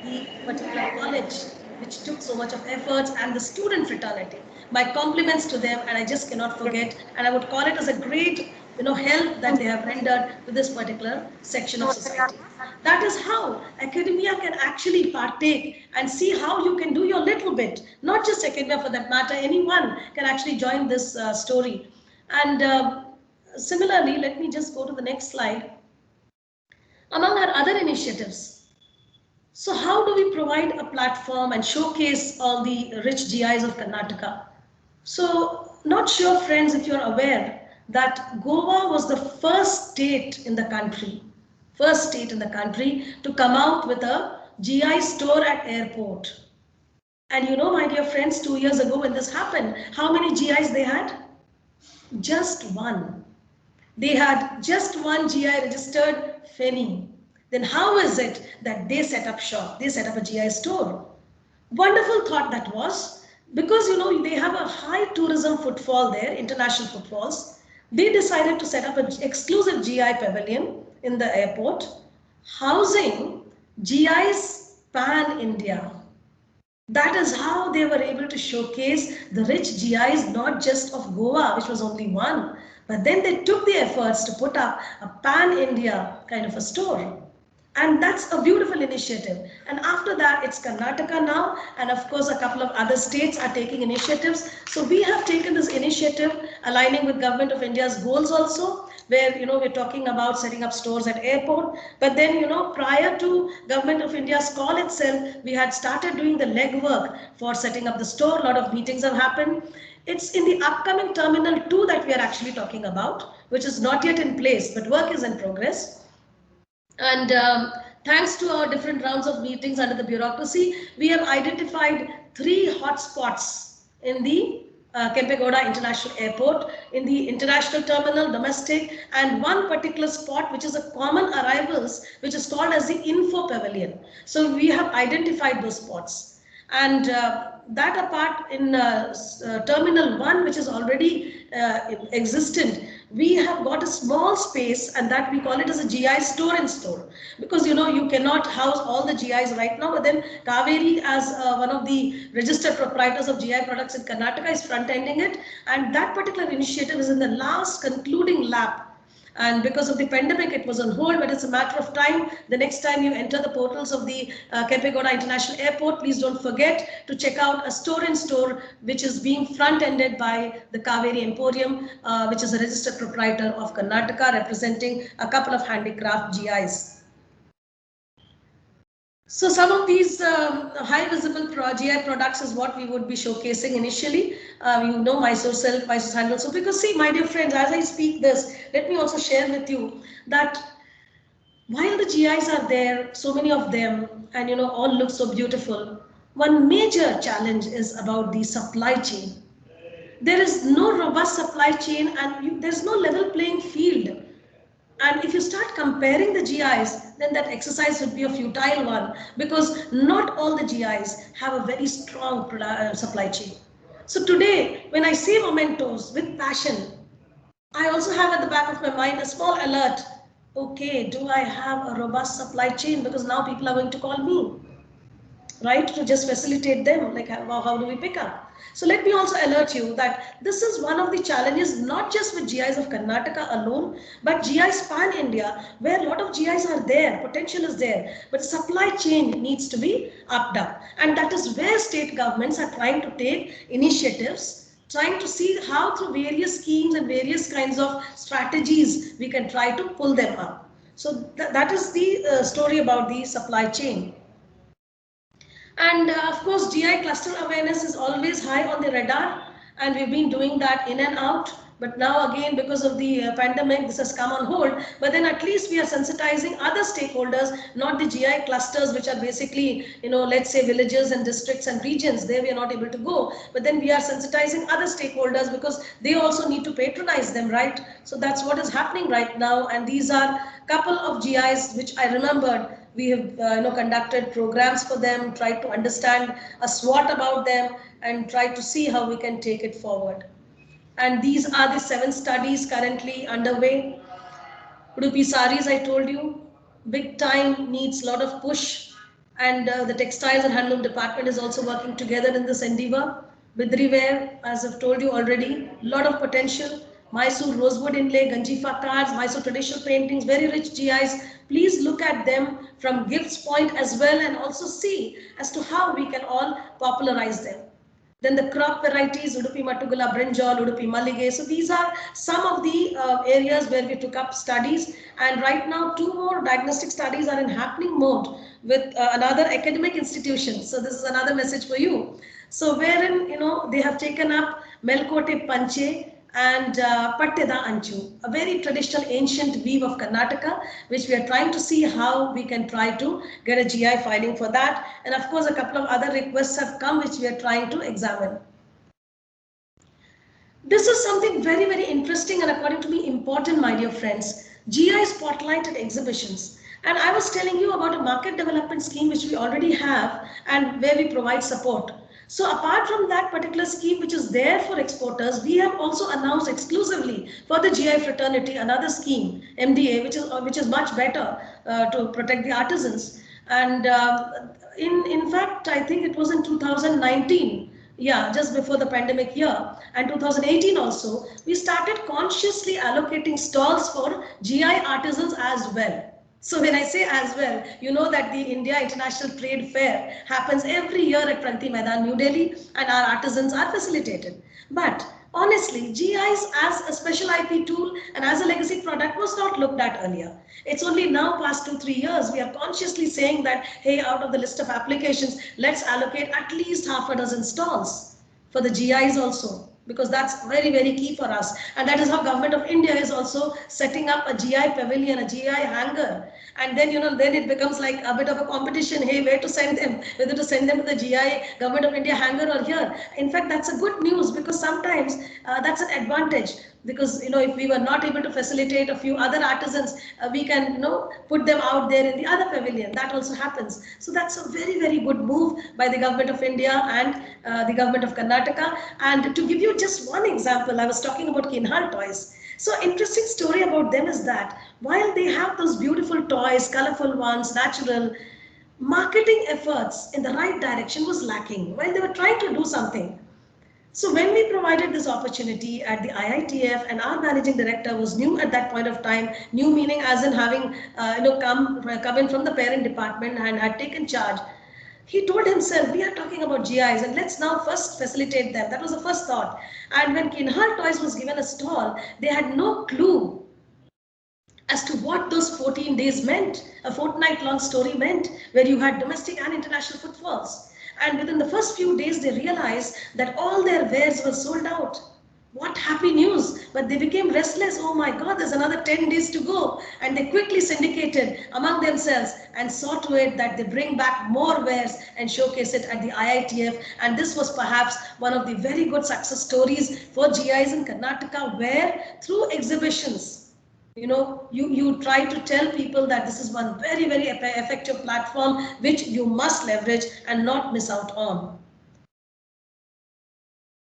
the particular college, which took so much of efforts, and the student fraternity. My compliments to them, and I just cannot forget, and I would call it as a great help that they have rendered to this particular section of society. That is how academia can actually partake and see how you can do your little bit. Not just academia for that matter, anyone can actually join this story. And similarly, let me just go to the next slide. Among our other initiatives, so how do we provide a platform and showcase all the rich GIs of Karnataka? So, not sure friends if you're aware that Goa was the first state in the country first state in the country to come out with a GI store at airport. And you know, my dear friends, 2 years ago when this happened, how many GIs they had? Just one. They had just one GI registered, Feni. Then how is it that they set up shop? They set up a GI store. Wonderful thought that was, because you know they have a high tourism footfall there, international footfalls. They decided to set up an exclusive GI pavilion in the airport, housing GIs pan-India. That is how they were able to showcase the rich GIs, not just of Goa, which was only one, but then they took the efforts to put up a pan-India kind of a store. And that's a beautiful initiative. And after that, it's Karnataka now. And of course, a couple of other states are taking initiatives. So we have taken this initiative aligning with Government of India's goals also, where, you know, we're talking about setting up stores at airport. But then, you know, prior to Government of India's call itself, we had started doing the legwork for setting up the store. A lot of meetings have happened. It's in the upcoming Terminal 2 that we are actually talking about, which is not yet in place, but work is in progress. And thanks to our different rounds of meetings under the bureaucracy, we have identified 3 hotspots in the Kempegowda International Airport, in the international terminal, domestic, and one particular spot which is a common arrivals, which is called as the Info Pavilion. So we have identified those spots. And that apart, in Terminal 1, which is already existent, we have got a small space, and that we call it as a GI store and store, because you know you cannot house all the GIs right now. But then Kaveri, as one of the registered proprietors of GI products in Karnataka, is front-ending it, and that particular initiative is in the last concluding lap. And because of the pandemic, it was on hold, but it's a matter of time. The next time you enter the portals of the Kempegowda International Airport, please don't forget to check out a store-in-store, which is being front-ended by the Kaveri Emporium, which is a registered proprietor of Karnataka, representing a couple of handicraft GIs. So some of these high visible GI products is what we would be showcasing initially. You know, Mysore silk, Mysore sandal. So because see, my dear friends, as I speak this, let me also share with you that while the GIs are there, so many of them, and you know, all look so beautiful, one major challenge is about the supply chain. There is no robust supply chain, and there's no level playing field. And if you start comparing the GIs, then that exercise would be a futile one, because not all the GIs have a very strong supply chain. So today, when I say mementos with passion, I also have at the back of my mind a small alert. Okay, do I have a robust supply chain? Because now people are going to call me, right, to just facilitate them, like how do we pick up? So let me also alert you that this is one of the challenges, not just with GIs of Karnataka alone, but GIs pan-India, where a lot of GIs are there, potential is there, but supply chain needs to be upped up. And that is where state governments are trying to take initiatives, trying to see how through various schemes and various kinds of strategies we can try to pull them up. So that is the story about the supply chain. And of course, GI cluster awareness is always high on the radar, and we've been doing that in and out. But now again, because of the pandemic, this has come on hold. But then at least we are sensitizing other stakeholders, not the GI clusters, which are basically, you know, let's say villages and districts and regions. There we are not able to go. But then we are sensitizing other stakeholders, because they also need to patronize them, right? So that's what is happening right now. And these are a couple of GIs which I remembered. We have conducted programs for them, tried to understand a SWOT about them, and tried to see how we can take it forward. And these are the 7 studies currently underway. Udupi saris, I told you, big time, needs a lot of push. And the textiles and handloom department is also working together in this endeavor. Bidri ware, as I've told you already, a lot of potential. Mysore rosewood inlay, Ganjifa cards, Mysore traditional paintings, very rich GIs. Please look at them from gifts point as well, and also see as to how we can all popularize them. Then the crop varieties, Udupi Mattugula, Brinjal, Udupi Mallige. So these are some of the areas where we took up studies. And right now, 2 more diagnostic studies are in happening mode with another academic institution. So this is another message for you. So wherein, they have taken up Melkote Panche, and Patteda Anchu, a very traditional ancient weave of Karnataka, which we are trying to see how we can try to get a GI filing for that. And of course, a couple of other requests have come, which we are trying to examine. This is something very, very interesting and according to me important, my dear friends. GI spotlighted exhibitions. And I was telling you about a market development scheme which we already have and where we provide support. So apart from that particular scheme which is there for exporters, we have also announced exclusively for the GI fraternity another scheme, MDA, which is much better to protect the artisans. And in fact, I think it was in 2019. Yeah, just before the pandemic year, and 2018 also, we started consciously allocating stalls for GI artisans as well. So when I say as well, you know that the India International Trade Fair happens every year at Pragati Maidan, New Delhi, and our artisans are facilitated. But honestly, GIs as a special IP tool and as a legacy product was not looked at earlier. It's only now past 2-3 years we are consciously saying that, hey, out of the list of applications, let's allocate at least half a dozen stalls for the GIs also, because that's very, very key for us. And that is how Government of India is also setting up a GI pavilion, a GI hangar. And then, then it becomes like a bit of a competition. Hey, where to send them? Whether to send them to the GI Government of India hangar or here. In fact, that's a good news because sometimes that's an advantage. Because, if we were not able to facilitate a few other artisans, we can, put them out there in the other pavilion. That also happens. So that's a very, very good move by the Government of India and the Government of Karnataka. And to give you just one example, I was talking about Kinhal Toys. So interesting story about them is that while they have those beautiful toys, colorful ones, natural, marketing efforts in the right direction was lacking while they were trying to do something. So when we provided this opportunity at the IITF and our managing director was new at that point of time, new meaning as in having come in from the parent department and had taken charge, he told himself, we are talking about GIs and let's now first facilitate them. That was the first thought. And when Kinhal Toys was given a stall, they had no clue as to what those 14 days meant, a fortnight-long story meant, where you had domestic and international footfalls. And within the first few days, they realized that all their wares were sold out. What happy news, but they became restless. Oh my God, there's another 10 days to go. And they quickly syndicated among themselves and saw to it that they bring back more wares and showcase it at the IITF. And this was perhaps one of the very good success stories for GIs in Karnataka, where through exhibitions, you try to tell people that this is one very, very effective platform which you must leverage and not miss out on.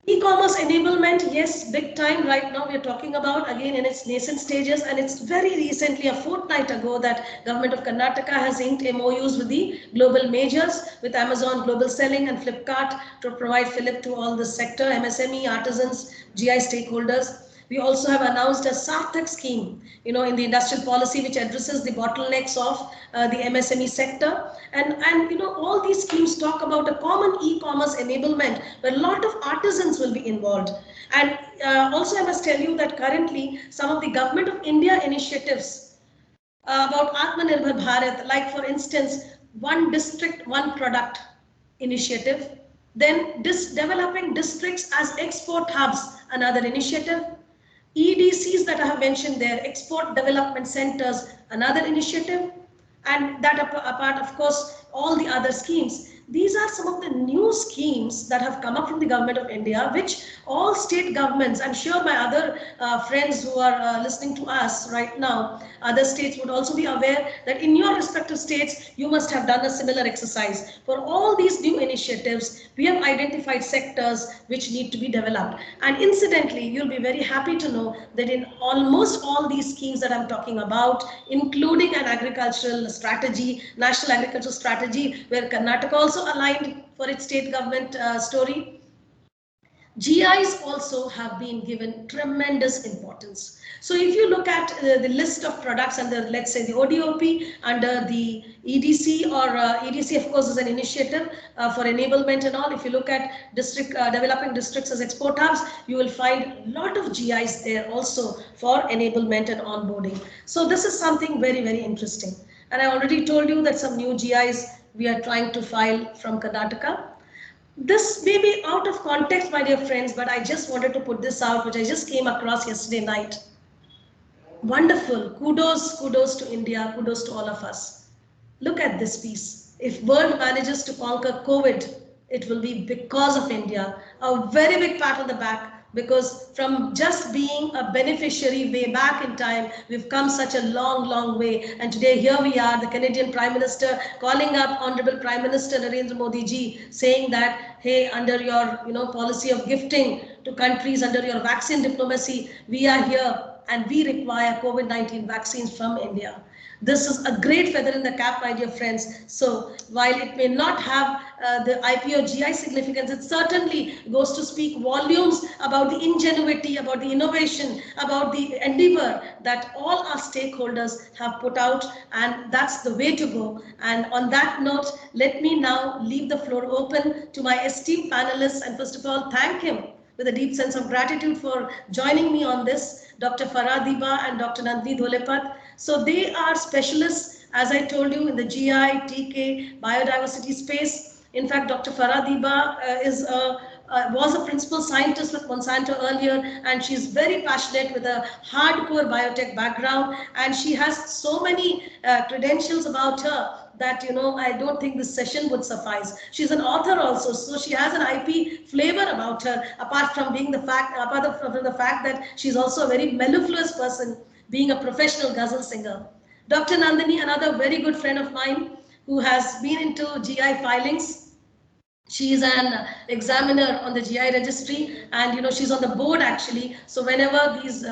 E-commerce enablement, yes, big time right now we're talking about, again in its nascent stages, and it's very recently, a fortnight ago, that Government of Karnataka has inked MOUs with the global majors, with Amazon Global Selling and Flipkart to provide fillip to all the sector, MSME, artisans, GI stakeholders. We also have announced a Sarthak scheme, in the industrial policy, which addresses the bottlenecks of the MSME sector. And all these schemes talk about a common e-commerce enablement where a lot of artisans will be involved. And also I must tell you that currently some of the Government of India initiatives about Atmanirbhar Bharat, like for instance, one district, one product initiative, then developing districts as export hubs, another initiative. EDCs that I have mentioned there, Export Development Centers, another initiative, and that apart, of course, all the other schemes. These are some of the new schemes that have come up from the Government of India, which all state governments, I'm sure my other friends who are listening to us right now, other states would also be aware that in your respective states, you must have done a similar exercise. For all these new initiatives, we have identified sectors which need to be developed. And incidentally, you'll be very happy to know that in almost all these schemes that I'm talking about, including an agricultural strategy, national agricultural strategy, where Karnataka also aligned for its state government story, GIs also have been given tremendous importance. So if you look at the list of products under, let's say, the ODOP, under the EDC, or EDC, of course, is an initiative for enablement and all. If you look at developing districts as export hubs, you will find a lot of GIs there also for enablement and onboarding. So this is something very, very interesting. And I already told you that some new GIs we are trying to file from Karnataka. This may be out of context, my dear friends, but I just wanted to put this out, which I just came across yesterday night. Wonderful. Kudos to India. Kudos to all of us. Look at this piece. If world manages to conquer COVID, it will be because of India. A very big pat on the back, because from just being a beneficiary way back in time, we've come such a long way. And today here we are, the Canadian Prime Minister calling up Honorable Prime Minister Narendra Modi ji, saying that, hey, under your policy of gifting to countries, under your vaccine diplomacy, we are here and we require COVID-19 vaccines from India. This is a great feather in the cap, my dear friends. So while it may not have the IPO GI significance, it certainly goes to speak volumes about the ingenuity, about the innovation, about the endeavor that all our stakeholders have put out, and that's the way to go. And on that note, let me now leave the floor open to my esteemed panelists, and first of all, thank him with a deep sense of gratitude for joining me on this, Dr. Farah Diba and Dr. Nandini Dholepat. So they are specialists, as I told you, in the GI, TK, biodiversity space. In fact, Dr. Farah Diba was a principal scientist with Monsanto earlier, and she's very passionate with a hardcore biotech background, and she has so many credentials about her that I don't think this session would suffice. She's an author also, so she has an IP flavor about her, apart from the fact that she's also a very mellifluous person, being a professional ghazal singer. Dr. Nandini, another very good friend of mine who has been into GI filings. She is an examiner on the GI registry, and she's on the board actually. So whenever these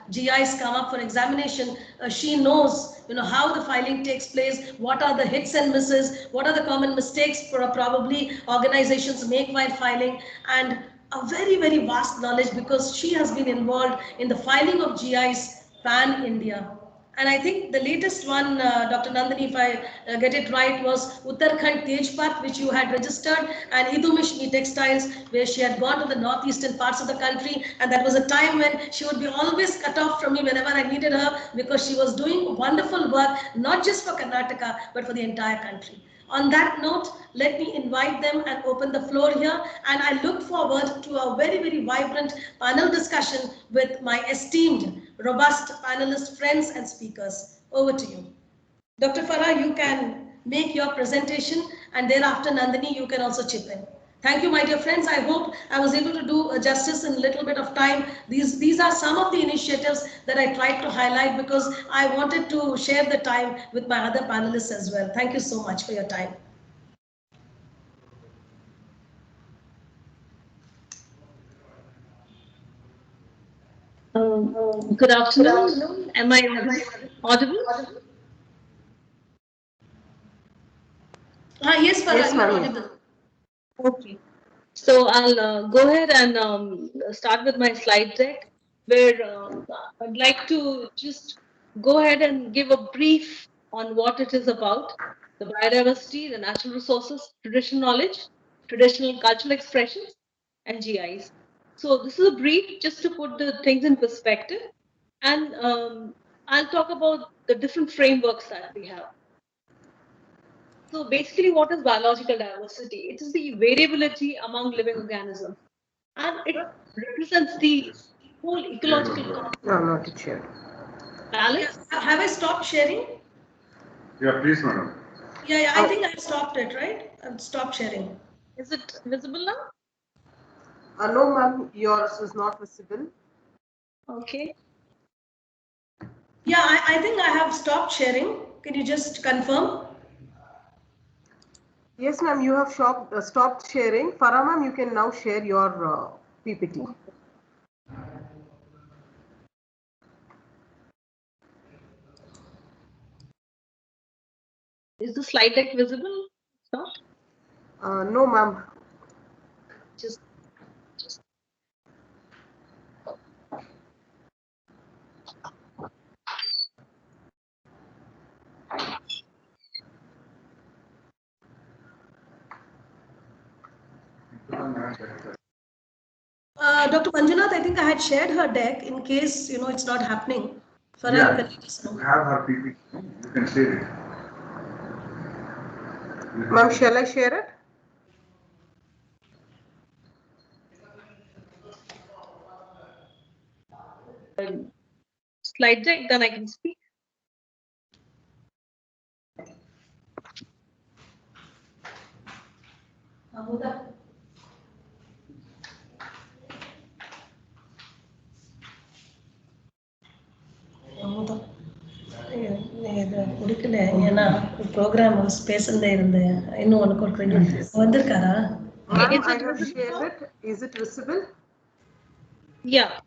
GIs come up for examination, she knows how the filing takes place, what are the hits and misses, what are the common mistakes for probably organizations make while filing, and a very vast knowledge, because she has been involved in the filing of GIs pan India. And I think the latest one, Dr. Nandini, if I get it right, was Uttarakhand Tejpat, which you had registered, and Idumishni Textiles, where she had gone to the northeastern parts of the country. And that was a time when she would be always cut off from me whenever I needed her, because she was doing wonderful work, not just for Karnataka, but for the entire country. On that note, let me invite them and open the floor here. And I look forward to a very vibrant panel discussion with my esteemed, robust panelist friends and speakers. Over to you. Dr. Farah, you can make your presentation, and thereafter, Nandini, you can also chip in. Thank you, my dear friends. I hope I was able to do justice in a little bit of time. These are some of the initiatives that I tried to highlight, because I wanted to share the time with my other panelists as well. Thank you so much for your time. Good afternoon. Am I audible? Yes, Farah, Yes, you are ma'am. audible. Okay. So I'll go ahead and start with my slide deck, where I'd like to just go ahead and give a brief on what it is about: the biodiversity, the natural resources, traditional knowledge, traditional cultural expressions, and GIs. So this is a brief just to put the things in perspective, and I'll talk about the different frameworks that we have. So basically, what is biological diversity? It is the variability among living organisms, and it represents the whole ecological No, not to share. balance. Have I stopped sharing? Yeah, please, madam. Yeah, I think I've stopped it, right? I've stopped sharing. Is it visible now? No, ma'am, yours is not visible. Okay. Yeah, I think I have stopped sharing. Can you just confirm? Yes, ma'am, you have stopped sharing. Farah, ma'am, you can now share your PPT. Is the slide deck visible? It's not? No, ma'am. Just Dr. Manjunath, I think I had shared her deck in case it's not happening. Farah, Yeah, you can let us know. you have her PPT. You can share it. Ma'am, shall I share it? slide deck, then I can speak. இது கொடுக்கல ஏன்னா program பேசுறதே இருந்தேன் இன்னும் உனக்கு ஒரு வந்திருக்காரா Ma'am, Is I it have visible? shared it. Is it visible? Yeah.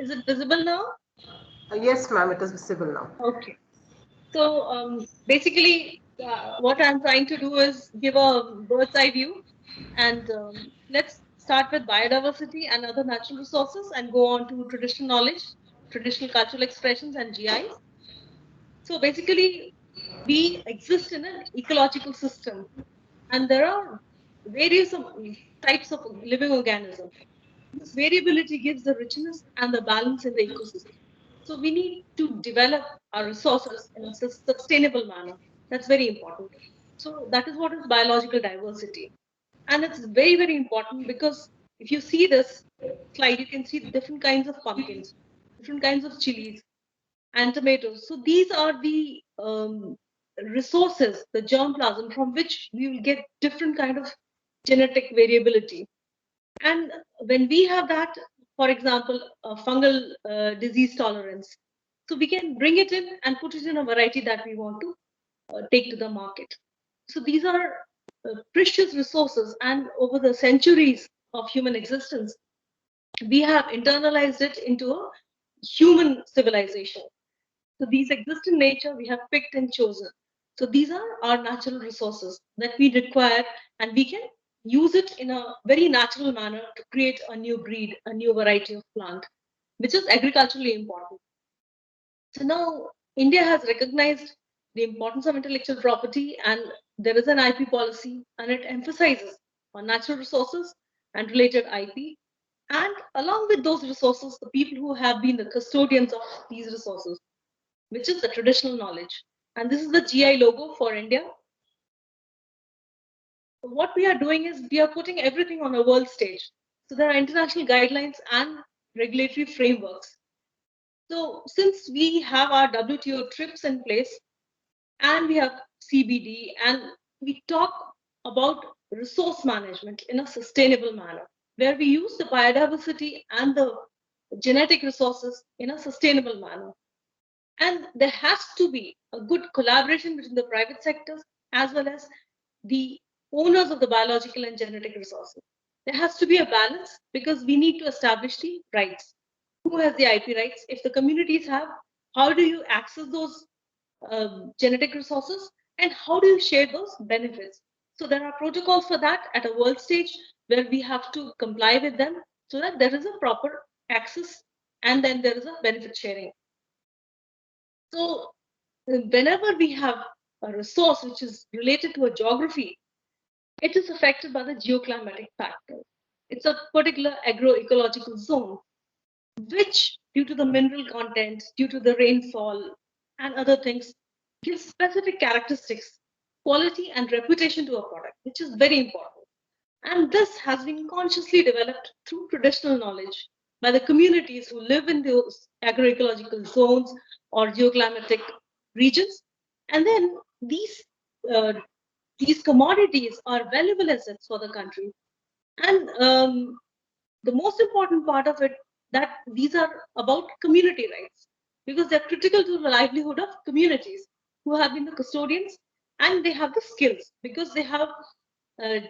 Is it visible now? Yes, ma'am, it is visible now. Okay. So basically, what I'm trying to do is give a bird's eye view, and let's start with biodiversity and other natural resources and go on to traditional knowledge, traditional cultural expressions, and GIs. So basically, we exist in an ecological system, and there are various types of living organisms. This variability gives the richness and the balance in the ecosystem. So we need to develop our resources in a sustainable manner. That's very important. So that is what is biological diversity. And it's very, very important because if you see this slide, you can see different kinds of pumpkins, different kinds of chilies and tomatoes. So these are the resources, the germplasm from which we will get different kind of genetic variability. And when we have that, for example, a fungal disease tolerance, so we can bring it in and put it in a variety that we want to take to the market. So these are precious resources, and over the centuries of human existence, we have internalized it into a human civilization. So these exist in nature, we have picked and chosen. So these are our natural resources that we require, and we can use it in a very natural manner to create a new breed, a new variety of plant, which is agriculturally important. So now India has recognized the importance of intellectual property, and there is an IP policy, and it emphasizes on natural resources and related IP. And along with those resources, the people who have been the custodians of these resources, which is the traditional knowledge. And this is the GI logo for India. What we are doing is we are putting everything on a world stage. So there are international guidelines and regulatory frameworks. So since we have our WTO TRIPS in place, and we have CBD, and we talk about resource management in a sustainable manner, where we use the biodiversity and the genetic resources in a sustainable manner. And there has to be a good collaboration between the private sectors as well as the owners of the biological and genetic resources. There has to be a balance because we need to establish the rights. Who has the IP rights? If the communities have, how do you access those genetic resources, and how do you share those benefits? So there are protocols for that at a world stage where we have to comply with them so that there is a proper access and then there is a benefit sharing. So whenever we have a resource which is related to a geography, it is affected by the geoclimatic factor. It's a particular agroecological zone, which due to the mineral content, due to the rainfall and other things, gives specific characteristics, quality and reputation to a product, which is very important. And this has been consciously developed through traditional knowledge by the communities who live in those agroecological zones or geoclimatic regions. And then these commodities are valuable assets for the country. And the most important part of it, that these are about community rights, because they're critical to the livelihood of communities who have been the custodians, and they have the skills because they have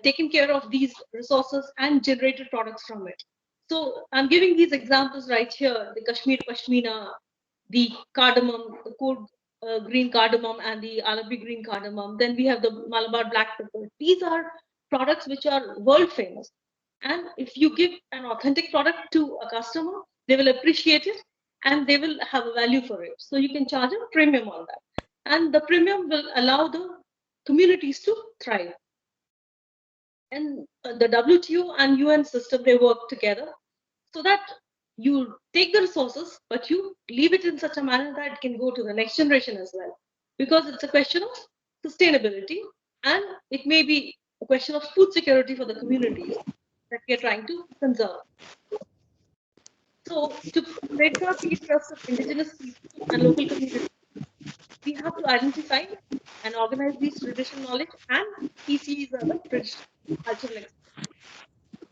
taken care of these resources and generated products from it. So I'm giving these examples right here: the Kashmir Pashmina, the cardamom, the green cardamom and the Alapi green cardamom. Then we have the Malabar black pepper. These are products which are world famous. And if you give an authentic product to a customer, they will appreciate it and they will have a value for it. So you can charge a premium on that. And the premium will allow the communities to thrive. And the WTO and UN system, they work together so that you take the resources, but you leave it in such a manner that it can go to the next generation as well. Because it's a question of sustainability and it may be a question of food security for the communities that we are trying to conserve. So to safeguard the interests of indigenous people and local communities, we have to identify and organize these traditional knowledge and PCEs are the traditional cultural expressions.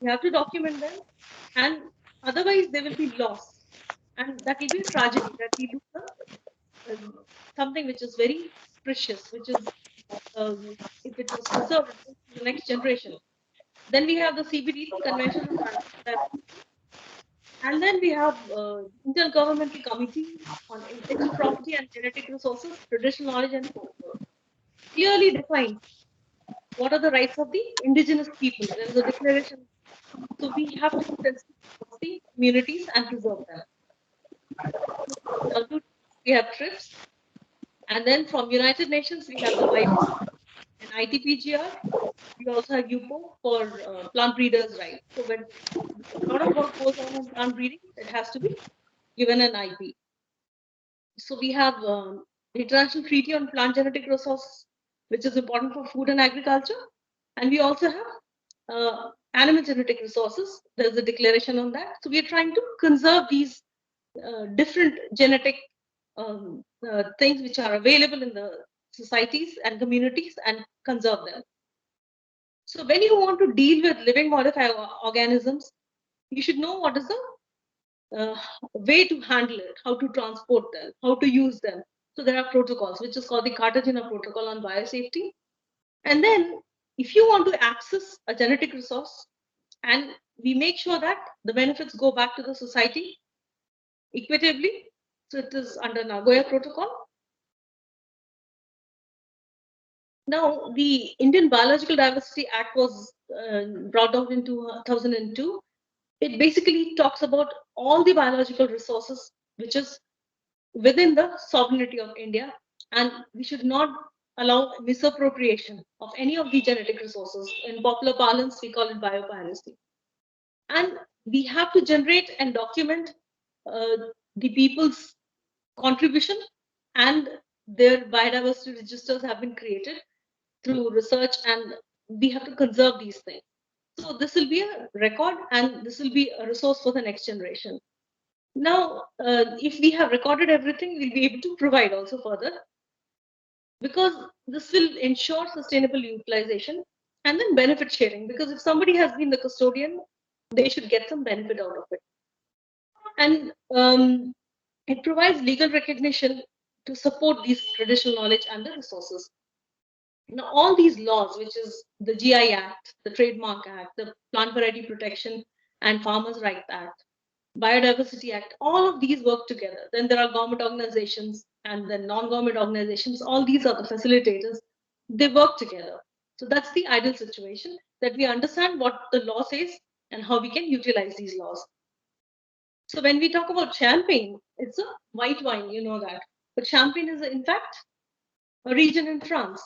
We have to document them and otherwise they will be lost. And that will be a tragedy that we lose something which is very precious, which is, if it was preserved to the next generation. Then we have the CBD, Convention on Biodiversity. And then we have Intergovernmental Committee on Intellectual Property and Genetic Resources, Traditional Knowledge and Folklore. Clearly defined what are the rights of the indigenous people. There is a declaration. So we have to consider the communities and preserve them. We have TRIPS, and then from United Nations we have the WIPO and ITPGR. We also have UPO for plant breeders' rights. So when a lot of work goes on plant breeding, it has to be given an IP. So we have the International Treaty on Plant Genetic Resources, which is important for food and agriculture, and we also have animal genetic resources. There's a declaration on that. So we are trying to conserve these different genetic things which are available in the societies and communities and conserve them. So when you want to deal with living modified organisms, you should know what is the way to handle it, how to transport them, how to use them. So there are protocols, which is called the Cartagena Protocol on Biosafety. And then if you want to access a genetic resource and we make sure that the benefits go back to the society equitably, so it is under Nagoya Protocol. Now, the Indian Biological Diversity Act was brought out in 2002. It basically talks about all the biological resources which is within the sovereignty of India, and we should not allow misappropriation of any of the genetic resources. In popular parlance, we call it biopiracy. And we have to generate and document the people's contribution, and their biodiversity registers have been created through research, and we have to conserve these things. So this will be a record and this will be a resource for the next generation. Now, if we have recorded everything, we'll be able to provide also further, because this will ensure sustainable utilization and then benefit sharing, because if somebody has been the custodian, they should get some benefit out of it. And it provides legal recognition to support these traditional knowledge and the resources. Now, all these laws, which is the GI Act, the Trademark Act, the Plant Variety Protection and Farmers' Rights Act, Biodiversity Act, all of these work together. Then there are government organizations and then non-government organizations. All these are the facilitators. They work together. So that's the ideal situation, that we understand what the law says and how we can utilize these laws. So when we talk about champagne, it's a white wine, you know that. But champagne is, in fact, a region in France.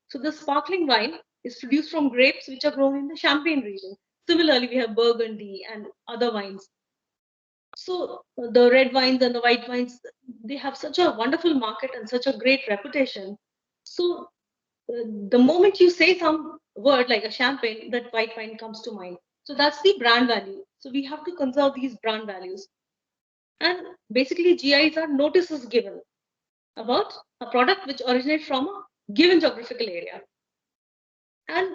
So the sparkling wine is produced from grapes which are grown in the Champagne region. Similarly, we have Burgundy and other wines. So the red wines and the white wines, they have such a wonderful market and such a great reputation. So the moment you say some word like a champagne, that white wine comes to mind. So that's the brand value. So we have to conserve these brand values. And basically GIs are notices given about a product which originates from a given geographical area. And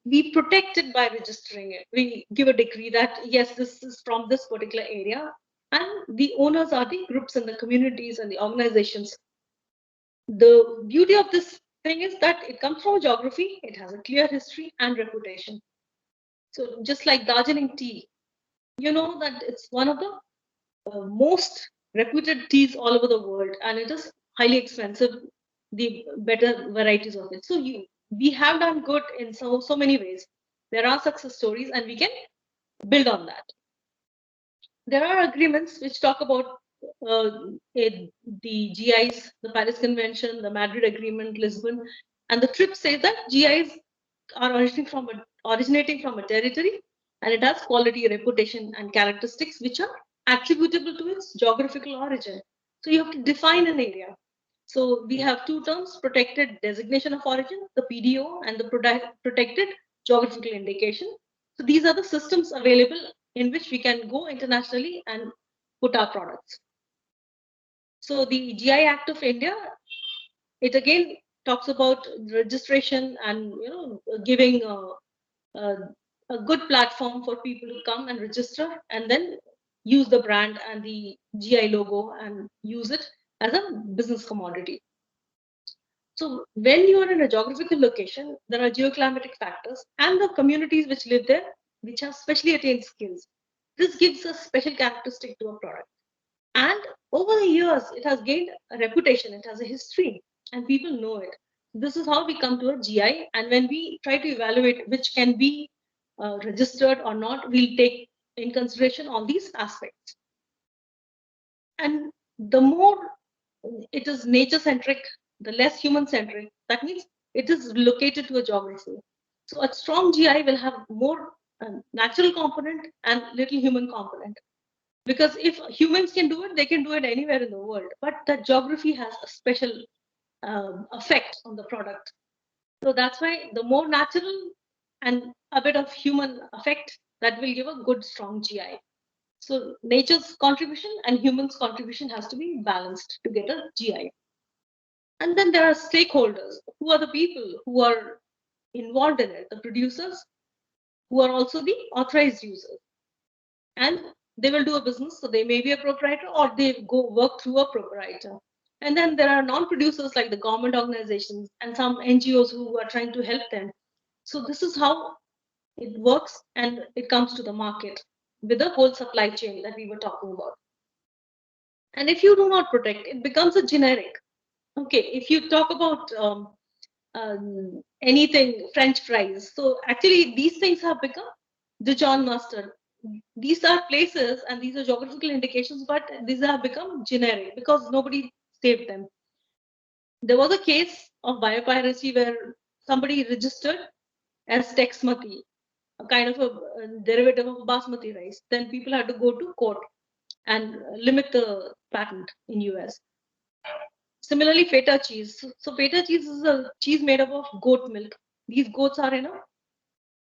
we protect it by registering it. We give a decree that, yes, this is from this particular area. And the owners are the groups and the communities and the organizations. The beauty of this thing is that it comes from geography. It has a clear history and reputation. So just like Darjeeling tea, you know that it's one of the most reputed teas all over the world. And it is highly expensive, the better varieties of it. So we have done good in so many ways. There are success stories, and we can build on that. There are agreements which talk about the GIs, the Paris Convention, the Madrid Agreement, Lisbon, and the TRIPS say that GIs are originating from a territory, and it has quality, reputation, and characteristics which are attributable to its geographical origin. So you have to define an area. So we have two terms: protected designation of origin, the PDO, and the protected geographical indication. So these are the systems available in which we can go internationally and put our products. So the GI Act of India, it again talks about registration and giving a good platform for people to come and register and then use the brand and the GI logo and use it as a business commodity. So when you are in a geographical location, there are geoclimatic factors and the communities which live there, which have specially attained skills. This gives a special characteristic to a product. And over the years, it has gained a reputation, it has a history, and people know it. This is how we come to a GI. And when we try to evaluate which can be registered or not, we'll take in consideration all these aspects. And the more it is nature centric, the less human centric. That means it is located to a geography. So a strong GI will have more natural component and little human component. Because if humans can do it, they can do it anywhere in the world. But the geography has a special effect on the product. So that's why the more natural and a bit of human effect, that will give a good, strong GI. So nature's contribution and humans' contribution has to be balanced to get a GI. And then there are stakeholders. Who are the people who are involved in it? The producers, who are also the authorized users. And they will do a business, so they may be a proprietor or they go work through a proprietor. And then there are non-producers like the government organizations and some NGOs who are trying to help them. So this is how it works, and it comes to the market with the whole supply chain that we were talking about. And if you do not protect, it becomes a generic. Okay, if you talk about anything, French fries. So actually, these things have become Dijon mustard. These are places and these are geographical indications, but these have become generic because nobody saved them. There was a case of biopiracy where somebody registered as Texmati, a kind of a derivative of basmati rice. Then people had to go to court and limit the patent in US. Similarly, feta cheese. So feta cheese is a cheese made up of goat milk. These goats are in a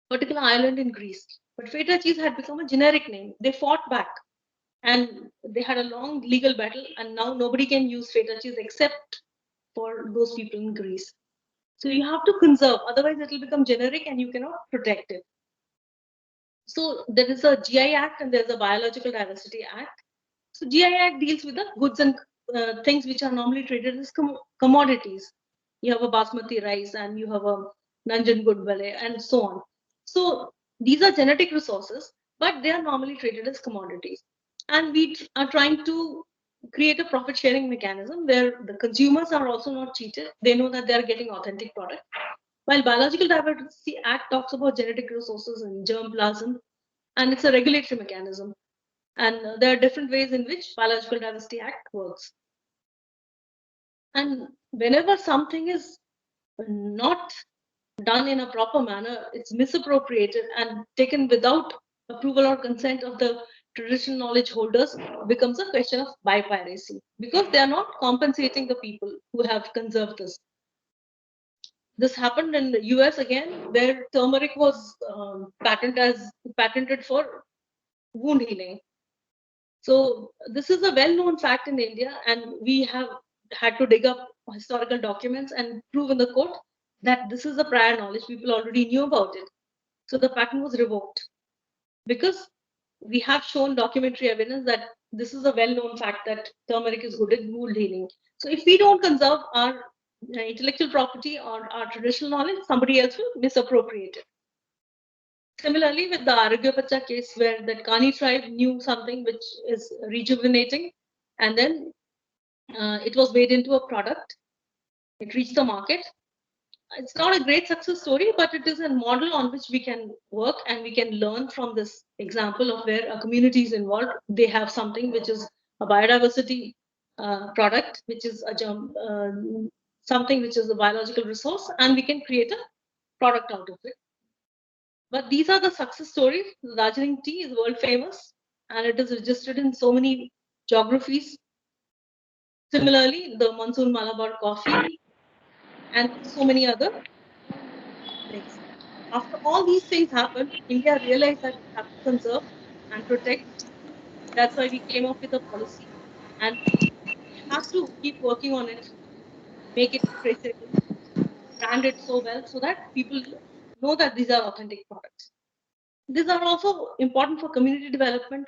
particular island in Greece. But feta cheese had become a generic name. They fought back and they had a long legal battle, and now nobody can use feta cheese except for those people in Greece. So you have to conserve, otherwise it will become generic and you cannot protect it. So there is a GI Act and there's a Biological Diversity Act. So GI Act deals with the goods and things which are normally traded as commodities. You have a basmati rice and you have a Nanjangud and so on. So these are genetic resources, but they are normally traded as commodities. And we are trying to create a profit sharing mechanism where the consumers are also not cheated. They know that they are getting authentic product. While Biological Diversity Act talks about genetic resources and germplasm, and it's a regulatory mechanism. And there are different ways in which Biological Diversity Act works. And whenever something is not done in a proper manner, it's misappropriated and taken without approval or consent of the traditional knowledge holders, becomes a question of biopiracy because they are not compensating the people who have conserved this. This happened in the US again, where turmeric was patented for wound healing. So this is a well-known fact in India, and we have had to dig up historical documents and prove in the court that this is a prior knowledge. People already knew about it. So the patent was revoked because we have shown documentary evidence that this is a well-known fact that turmeric is good at wound healing. So if we don't conserve our intellectual property or our traditional knowledge, somebody else will misappropriate it. Similarly, with the Aragyapacha case, where that Kani tribe knew something which is rejuvenating, and then It was made into a product. It reached the market. It's not a great success story, but it is a model on which we can work and we can learn from this example of where a community is involved. They have something which is a biodiversity product, which is something which is a biological resource, and we can create a product out of it. But these are the success stories. The Darjeeling tea is world famous and it is registered in so many geographies. Similarly, the Monsoon Malabar coffee and so many other things. After all these things happened, India realized that we have to conserve and protect. That's why we came up with a policy, and we have to keep working on it, make it traceable, brand it so well so that people know that these are authentic products. These are also important for community development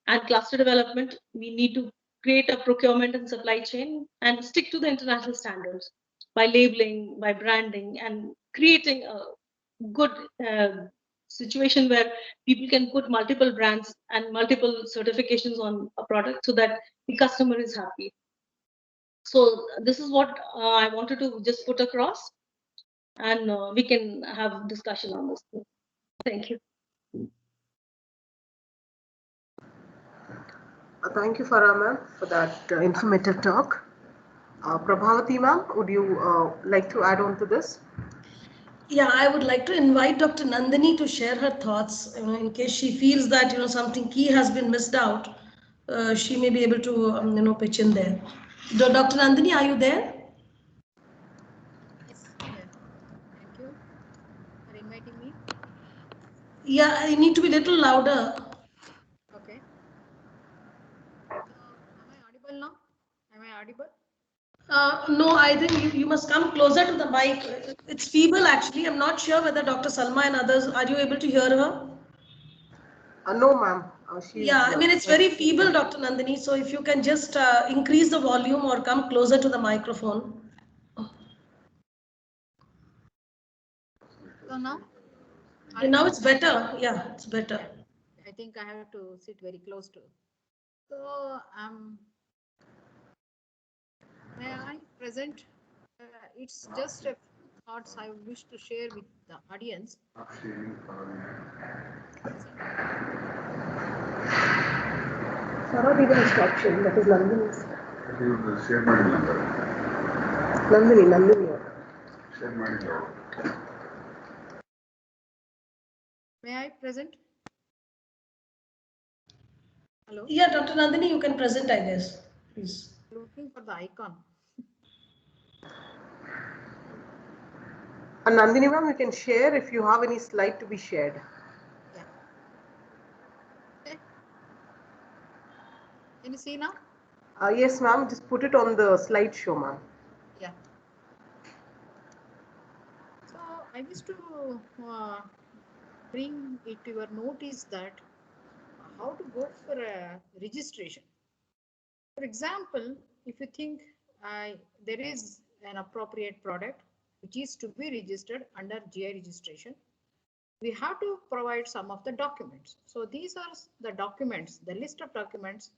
and cluster development. We need to create a procurement and supply chain and stick to the international standards by labeling, by branding, and creating a good situation where people can put multiple brands and multiple certifications on a product so that the customer is happy. So this is what I wanted to just put across, and we can have discussion on this. Thank you. Thank you, Farah ma'am, for that informative talk. Prabhavati ma'am, would you like to add on to this? Yeah, I would like to invite Dr. Nandini to share her thoughts, in case she feels that, something key has been missed out. She may be able to, pitch in there. Dr. Nandini, are you there? Yes, yeah. Thank you for inviting me. Yeah, I need to be a little louder. Okay. So, am I audible now? Am I audible? No, I think you must come closer to the mic. It's feeble actually. I'm not sure whether Dr. Salma and others, are you able to hear her? No, ma'am. Yeah, I mean, it's very feeble, Dr. Nandini. So if you can just increase the volume or come closer to the microphone. So now? Now it's better. Yeah, it's better. I think I have to sit very close to. So, may I present? It's just a thoughts I wish to share with the audience. Farah didn't stop sharing. That is Nandini's. Share my number. Nandini. Share my number. May I present? Hello? Yeah, Dr. Nandini, you can present, I guess. Please. Looking for the icon. Nandini ma'am, you can share if you have any slide to be shared. Yeah. Okay. Can you see now? Yes, ma'am. Just put it on the slideshow, ma'am. Yeah. So I wish to bring it to your notice that how to go for a registration. For example, if you think there is an appropriate product which is to be registered under GI registration, we have to provide some of the documents. So these are the documents, the list of documents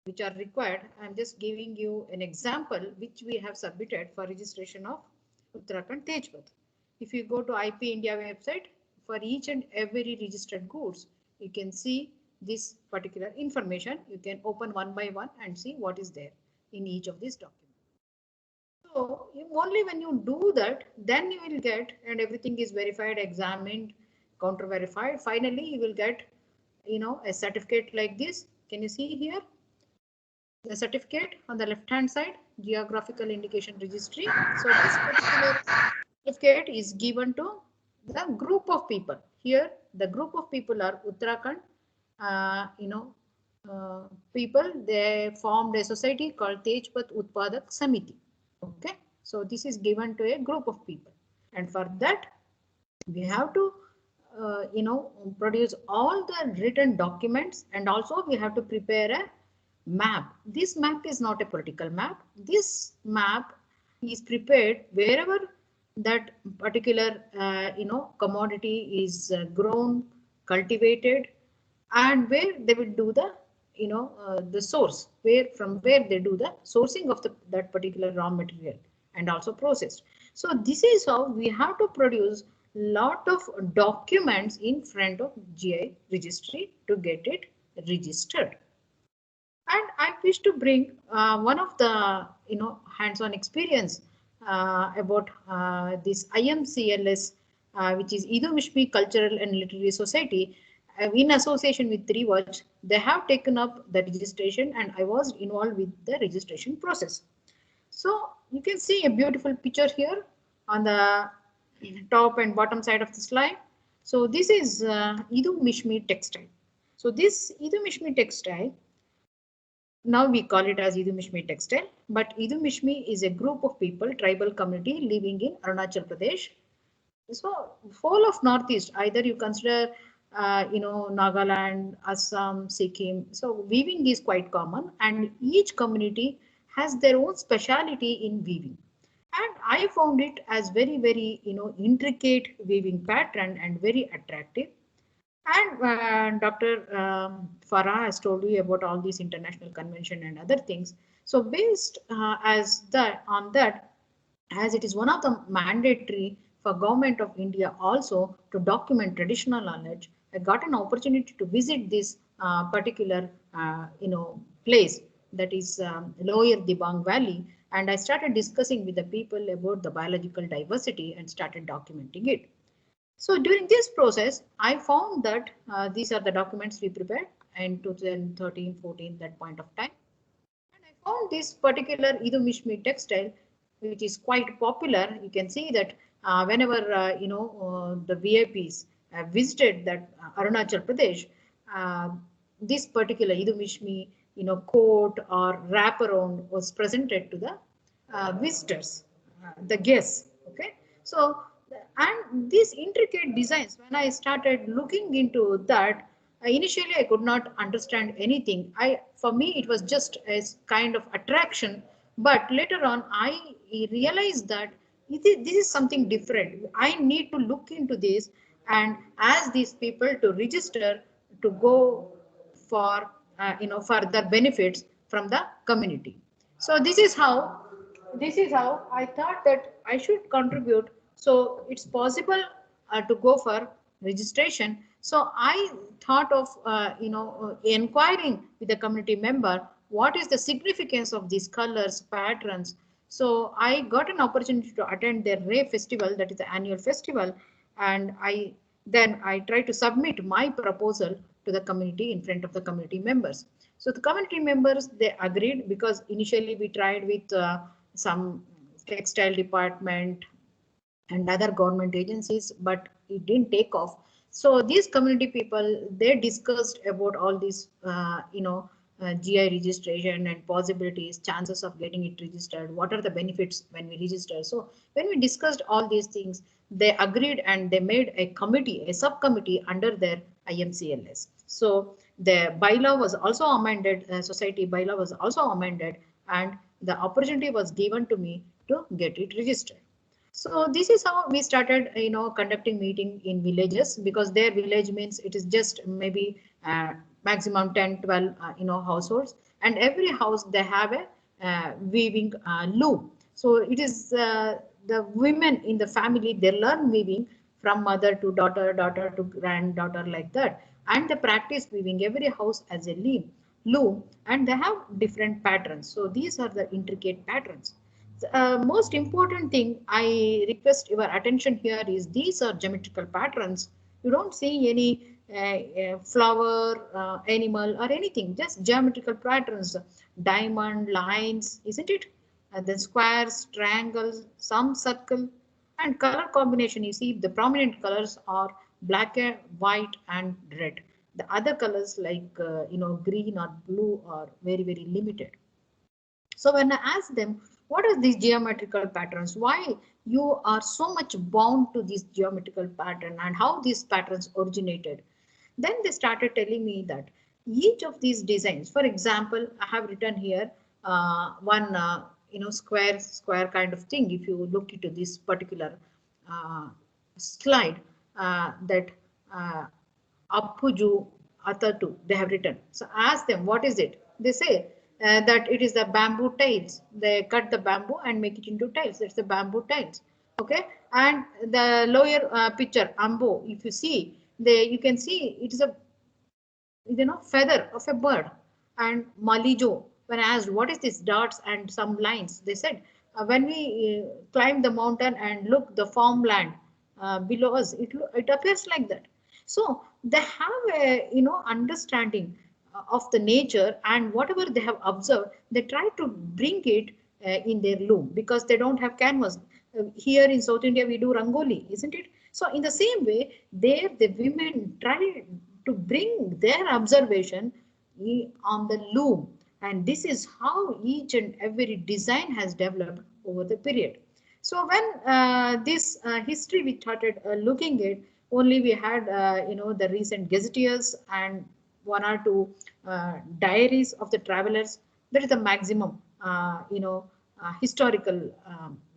which are required. I'm just giving you an example which we have submitted for registration of Uttarakhand Tejpath. If you go to IP India website, for each and every registered goods, you can see this particular information. You can open one by one and see what is there in each of these documents. So only when you do that, then you will get, and everything is verified, examined, counter verified. Finally, you will get, a certificate like this. Can you see here? The certificate on the left hand side, geographical indication registry. So this particular certificate is given to the group of people. Here the group of people are Uttarakhand people. They formed a society called Tejpath Utpadak Samiti. Okay, so this is given to a group of people, and for that we have to produce all the written documents, and also we have to prepare a map. This map is not a political map. This map is prepared wherever that particular commodity is grown, cultivated, and where they will do the the source from where they do the sourcing of that particular raw material and also processed. So this is how we have to produce lot of documents in front of GI registry to get it registered. And I wish to bring one of the hands-on experience about this IMCLS, which is Idu Mishmi Cultural and Literary Society. In association with Rewatch, they have taken up the registration, and I was involved with the registration process. So you can see a beautiful picture here on the top and bottom side of the slide. So this is Idu Mishmi textile. So this Idu Mishmi textile, now we call it as Idu Mishmi textile, but Idu Mishmi is a group of people, tribal community living in Arunachal Pradesh. So whole of Northeast, either you consider, Nagaland, Assam, Sikkim. So weaving is quite common, and each community has their own speciality in weaving. And I found it as very, very, intricate weaving pattern and very attractive. And Dr. Farah has told you about all these international convention and other things. So based on that, as it is one of the mandatory for government of India also to document traditional knowledge, I got an opportunity to visit this particular place, that is Lower Dibang Valley, and I started discussing with the people about the biological diversity and started documenting it. So during this process, I found that these are the documents we prepared in 2013-14, that point of time. And I found this particular Idu Mishmi textile, which is quite popular. You can see that whenever the VIPs visited that Arunachal Pradesh, this particular Idu Mishmi coat or wraparound was presented to the visitors, the guests. Okay, so and these intricate designs, when I started looking into that, initially I could not understand anything. For me it was just a kind of attraction, but later on I realized that this is something different. I need to look into this and ask these people to register to go for further benefits from the community. So this is how I thought that I should contribute. So it's possible to go for registration. So I thought of inquiring with the community member what is the significance of these colors, patterns. So I got an opportunity to attend their Ray festival, that is the annual festival, and I tried to submit my proposal to the community in front of the community members. So the community members, they agreed, because initially we tried with some textile department and other government agencies, but it didn't take off. So these community people, they discussed about all these, GI registration and possibilities, chances of getting it registered, what are the benefits when we register. So when we discussed all these things, they agreed and they made a committee, a subcommittee under their IMCLS. So the bylaw was also amended, society bylaw was also amended, and the opportunity was given to me to get it registered. So this is how we started, conducting meeting in villages, because their village means it is just maybe maximum 10, 12, households, and every house they have a weaving loom. So it is the women in the family, they learn weaving from mother to daughter, daughter to granddaughter, like that, and they practice weaving. Every house has a loom, and they have different patterns. So these are the intricate patterns. Most important thing I request your attention here is these are geometrical patterns. You don't see any flower, animal or anything, just geometrical patterns, diamond, lines, isn't it? And then squares, triangles, some circle, and color combination. You see the prominent colors are black, white and red. The other colors like green or blue are very, very limited. So when I asked them, what are these geometrical patterns? Why you are so much bound to this geometrical pattern and how these patterns originated? Then they started telling me that each of these designs, for example, I have written here one square kind of thing. If you look into this particular slide, that Appuju author too, they have written. So ask them, what is it? They say that it is the bamboo tiles. They cut the bamboo and make it into tiles. That's the bamboo tiles. Okay. And the lower picture, ambo, if you see, you can see it is a feather of a bird. And Malijo, when asked what is this dots and some lines, they said when we climb the mountain and look the farmland below us, it appears like that. So they have a understanding of the nature, and whatever they have observed, they try to bring it in their loom, because they don't have canvas. Here in South India, we do rangoli, isn't it? So in the same way, there the women try to bring their observation on the loom, and this is how each and every design has developed over the period. So when this history we started looking at, only we had the recent gazetteers and one or two diaries of the travelers. That is the maximum historical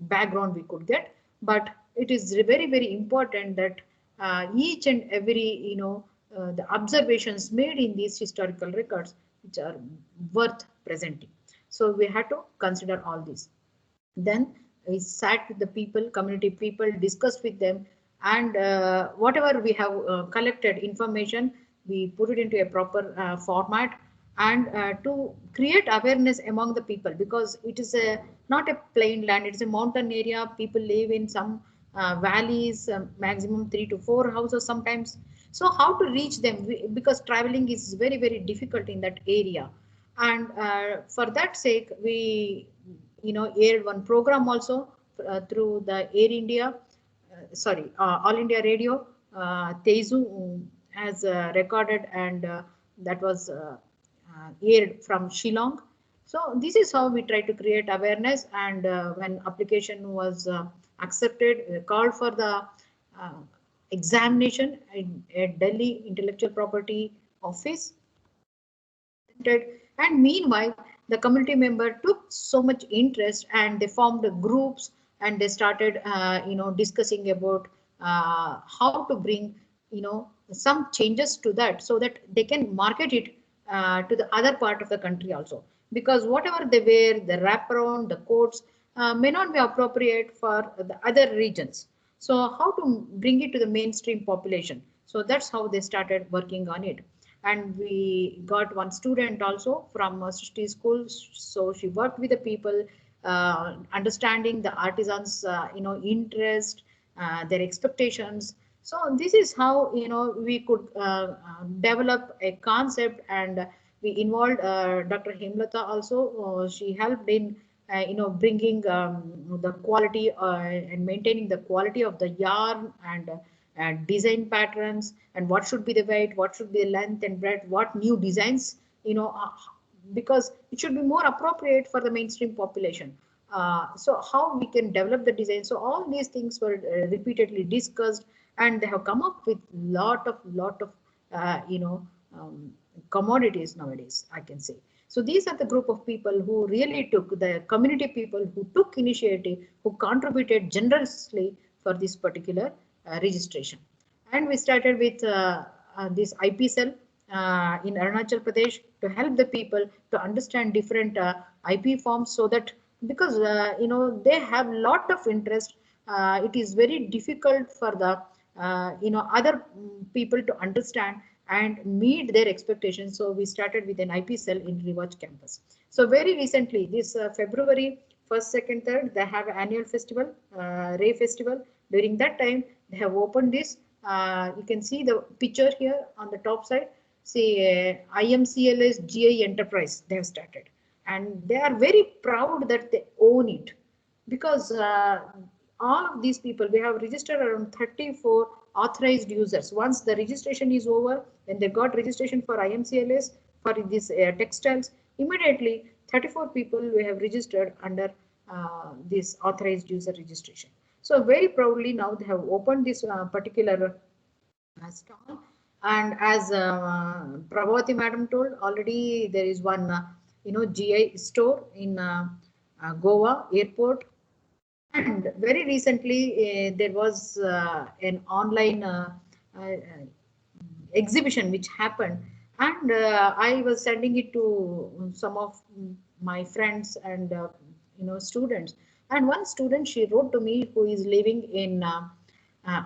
background we could get. But it is very, very important that each and every the observations made in these historical records, which are worth presenting. So we had to consider all this. Then we sat with the people, community people, discussed with them, and whatever we have collected information, we put it into a proper format, and to create awareness among the people, because it is not a plain land, it is a mountain area. People live in some valleys, maximum 3 to 4 houses sometimes. So how to reach them? Because traveling is very, very difficult in that area. And for that sake, we aired one program also through the Air India, All India Radio. Tezu has recorded, and that was aired from Shillong. So this is how we try to create awareness. And when application was accepted, we called for the examination in Delhi Intellectual Property Office. And meanwhile, the community member took so much interest, and they formed groups, and they started discussing about how to bring some changes to that, so that they can market it to the other part of the country also. Because whatever they wear, the wraparound, the coats may not be appropriate for the other regions. So how to bring it to the mainstream population? So that's how they started working on it. And we got one student also from Srishti School. So she worked with the people, understanding the artisans, interest, their expectations. So this is how we could develop a concept, and we involved Dr. Hemlata also. She helped in bringing the quality and maintaining the quality of the yarn, and design patterns, and what should be the weight, what should be the length and breadth, what new designs, because it should be more appropriate for the mainstream population. So how we can develop the design. So all these things were repeatedly discussed, and they have come up with lot of commodities nowadays, I can say. So these are the group of people who really took, the community people who took initiative, who contributed generously for this particular registration. And we started with this IP cell in Arunachal Pradesh to help the people to understand different IP forms, so that because they have lot of interest, it is very difficult for the other people to understand and meet their expectations. So we started with an IP cell in Rewatch campus. So very recently, this February 1st, 2nd, 3rd, they have annual festival, Ray Festival. During that time, they have opened this. You can see the picture here on the top side. See, IMCLS GI Enterprise, they have started. And they are very proud that they own it, because all of these people, we have registered around 34 authorized users. Once the registration is over, when they got registration for IMCLS for this textiles, immediately 34 people we have registered under this authorized user registration. So very proudly now they have opened this particular stall. And as Prabhavati madam told, already there is one GI store in Goa airport. And very recently, there was an online exhibition which happened And I was sending it to some of my friends and students. And one student, she wrote to me, who is living in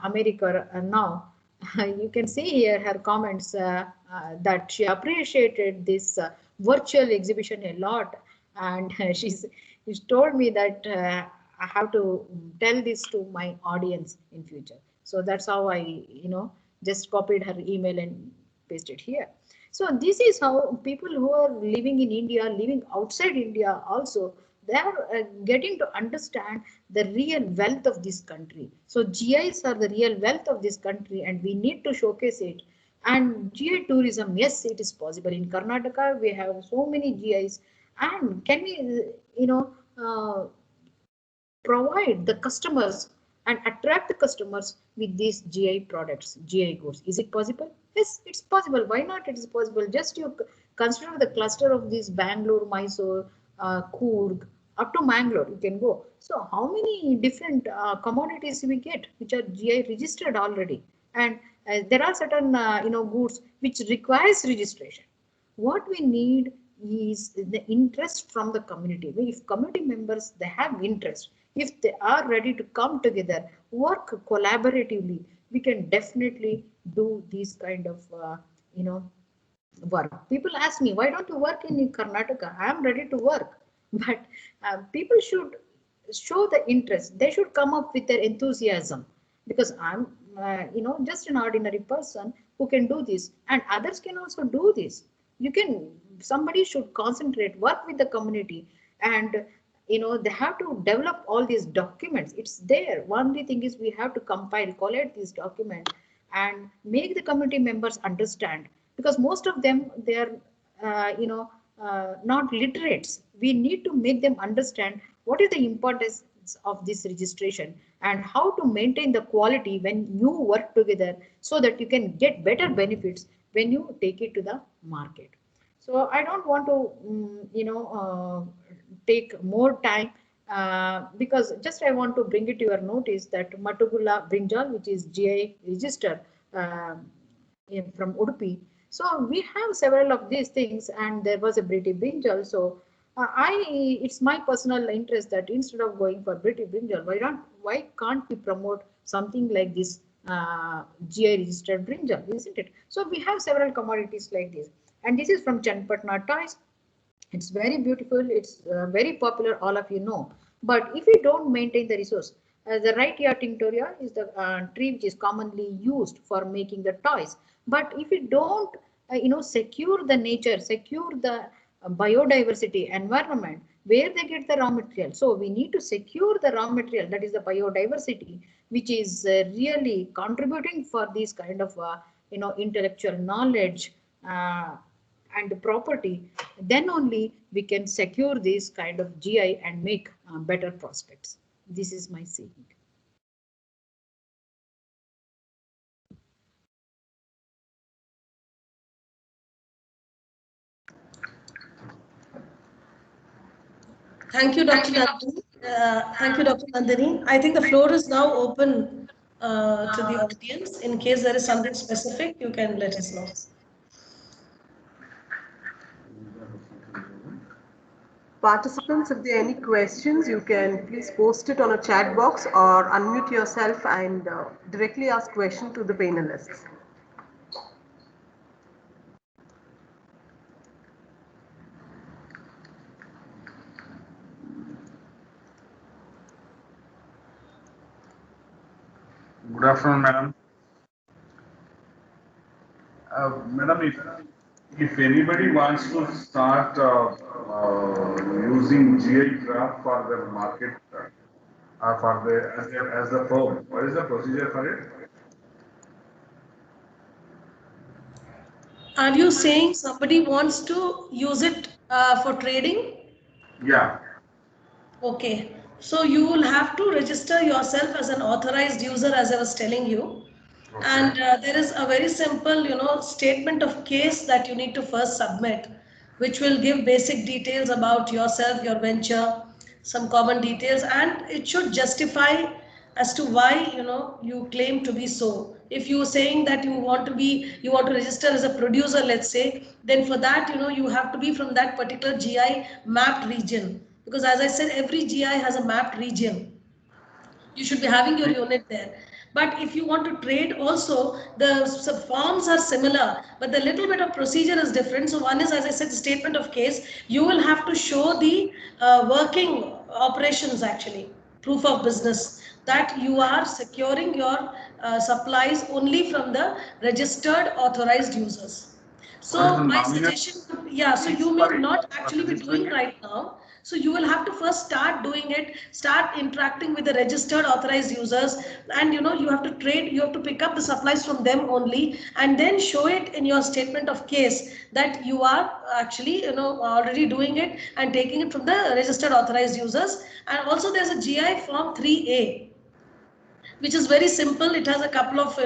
America now. You can see here her comments that she appreciated this virtual exhibition a lot, and she's told me that I have to tell this to my audience in future. So that's how I just copied her email and pasted here. So this is how people who are living in India, living outside India also, they are getting to understand the real wealth of this country. So GIs are the real wealth of this country, and we need to showcase it. And GI tourism, yes, it is possible. In Karnataka, we have so many GIs. And can we, provide the customers and attract the customers with these GI products, GI goods? Is it possible? Yes, it's possible. Why not? It is possible. Just you consider the cluster of these Bangalore, Mysore, Coorg, up to Mangalore, you can go. So how many different commodities we get which are GI registered already? And there are certain goods which requires registration. What we need is the interest from the community. If community members, they have interest, if they are ready to come together, work collaboratively, we can definitely do these kind of work. People ask me, why don't you work in Karnataka? I am ready to work. But people should show the interest. They should come up with their enthusiasm, because I'm just an ordinary person who can do this, and others can also do this. Somebody should concentrate, work with the community, and they have to develop all these documents. It's there. Only thing is we have to compile, collect these documents, and make the community members understand, because most of them, they are not literates. We need to make them understand what is the importance of this registration and how to maintain the quality when you work together, so that you can get better benefits when you take it to the market. So I don't want to take more time, because just I want to bring it to your notice that Matugula brinjal, which is GI registered from Udupi. So we have several of these things, and there was a Briti brinjal. So it's my personal interest that instead of going for Briti brinjal, why can't we promote something like this GI registered brinjal, isn't it? So we have several commodities like this, and this is from Channapatna Toys. It's very beautiful. It's very popular. All of you know. But if we don't maintain the resource, the Wrightia tinctoria is the tree which is commonly used for making the toys. But if we don't, secure the nature, secure the biodiversity environment where they get the raw material. So we need to secure the raw material, that is the biodiversity, which is really contributing for these kind of intellectual knowledge. And property, then only we can secure this kind of GI and make better prospects. This is my saying. Thank you, Dr. Nandini. Thank you, Dr. Nandini. I think the floor is now open to the audience. In case there is something specific, you can let us know. Participants, if there are any questions, you can please post it on a chat box or unmute yourself and directly ask question to the panelists. Good afternoon, madam. Madam, if anybody wants to start using GI craft for their market, as the firm, what is the procedure for it? Are you saying somebody wants to use it for trading? Yeah. Okay. So you will have to register yourself as an authorized user, as I was telling you. Okay. And there is a very simple, statement of case that you need to first submit, which will give basic details about yourself, your venture, some common details, and it should justify as to why, you claim to be so. If you are saying that you want to register as a producer, let's say, then for that, you have to be from that particular GI mapped region. Because as I said, every GI has a mapped region. You should be having your unit there. But if you want to trade also, the forms are similar, but the little bit of procedure is different. So one is, as I said, the statement of case. You will have to show the working operations, actually, proof of business, that you are securing your supplies only from the registered authorized users. So my suggestion, yeah, so you may not actually be doing right now. So you will have to first start doing it, start interacting with the registered authorized users, and you have to trade, you have to pick up the supplies from them only, and then show it in your statement of case that you are actually already doing it and taking it from the registered authorized users. And also there's a GI form 3A, which is very simple. It has a couple of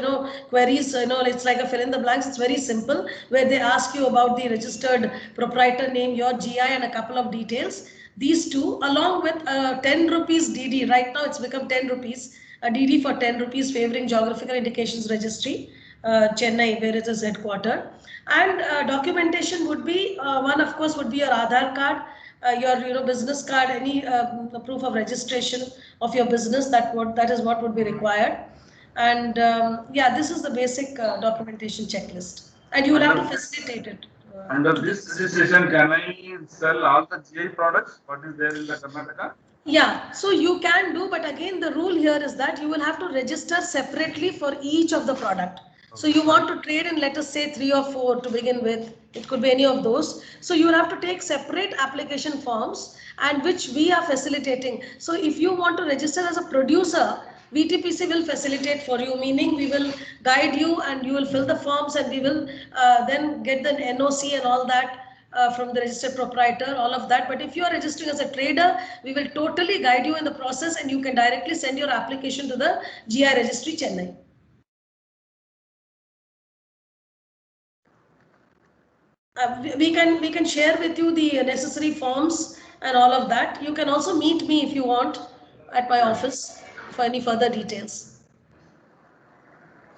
queries, it's like a fill in the blanks. It's very simple, where they ask you about the registered proprietor name, your GI, and a couple of details. These two, along with 10 rupees DD. Right now it's become 10 rupees, a DD for 10 rupees favoring Geographical Indications Registry, Chennai, where it is headquartered. And documentation would be, one of course would be your Aadhaar card, your business card, any proof of registration of your business. That is what would be required. And yeah, this is the basic documentation checklist, and you will have to facilitate it. Under this registration, can I sell all the GI products? What is there in the Karnataka? Yeah, so you can do, but again the rule here is that you will have to register separately for each of the product. So you want to trade in, let us say, 3 or 4 to begin with. It could be any of those. So you will have to take separate application forms, and which we are facilitating. So if you want to register as a producer, VTPC will facilitate for you, meaning we will guide you and you will fill the forms, and we will then get the NOC and all that from the registered proprietor, all of that. But if you are registering as a trader, we will totally guide you in the process, and you can directly send your application to the GI Registry, Chennai. We can share with you the necessary forms and all of that. You can also meet me if you want at my office for any further details.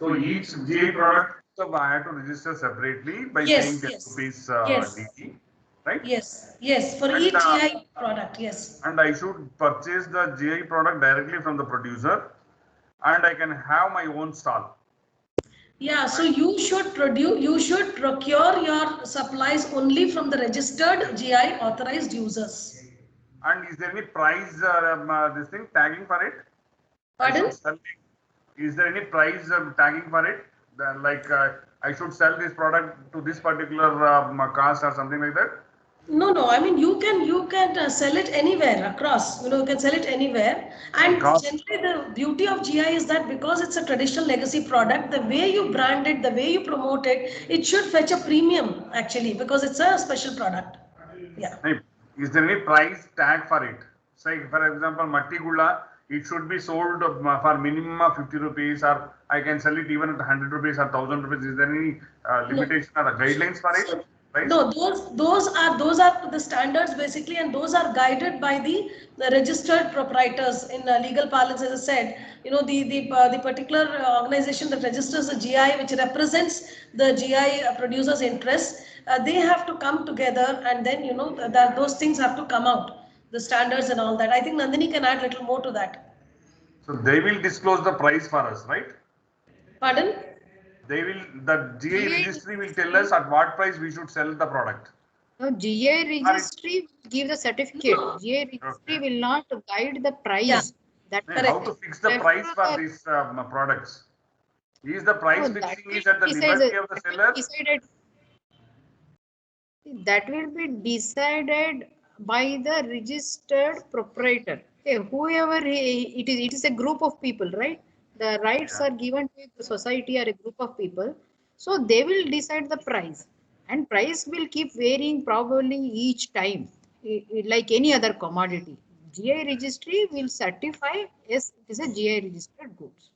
So each GI product, I have to register separately by paying 10 rupees DD, right? Yes, for each GI product, yes. And I should purchase the GI product directly from the producer, and I can have my own stall. Yeah, so you should procure your supplies only from the registered GI authorized users. And is there any price, this thing tagging for it? Pardon? Is there any price tagging for it? I should sell this product to this particular cost or something like that? No. I mean, you can sell it anywhere across. You can sell it anywhere. And generally, the beauty of GI is that because it's a traditional legacy product, the way you brand it, the way you promote it, it should fetch a premium actually, because it's a special product. Yeah. Is there any price tag for it? Say, for example, Matti Gula, it should be sold for minimum of 50 rupees, or I can sell it even at 100 rupees or 1000 rupees. Is there any limitation or guidelines for it? Right? No, those are the standards basically, and those are guided by the registered proprietors in legal parlance. As I said, the particular organization that registers the GI, which represents the GI producers' interests, they have to come together, and then that those things have to come out, the standards and all that. I think Nandini can add a little more to that. So they will disclose the price for us, right? Pardon? The GI registry will tell us at what price we should sell the product. No, GI registry give the certificate. No. GI registry will not guide the price. Yeah. How to fix the price for these products? Is the price fixing is at the liberty of the seller? That will be decided by the registered proprietor. Whoever it is a group of people, right? The rights are given to the society or a group of people. So they will decide the price, and price will keep varying probably each time, like any other commodity. GI registry will certify yes, it is a GI registered goods.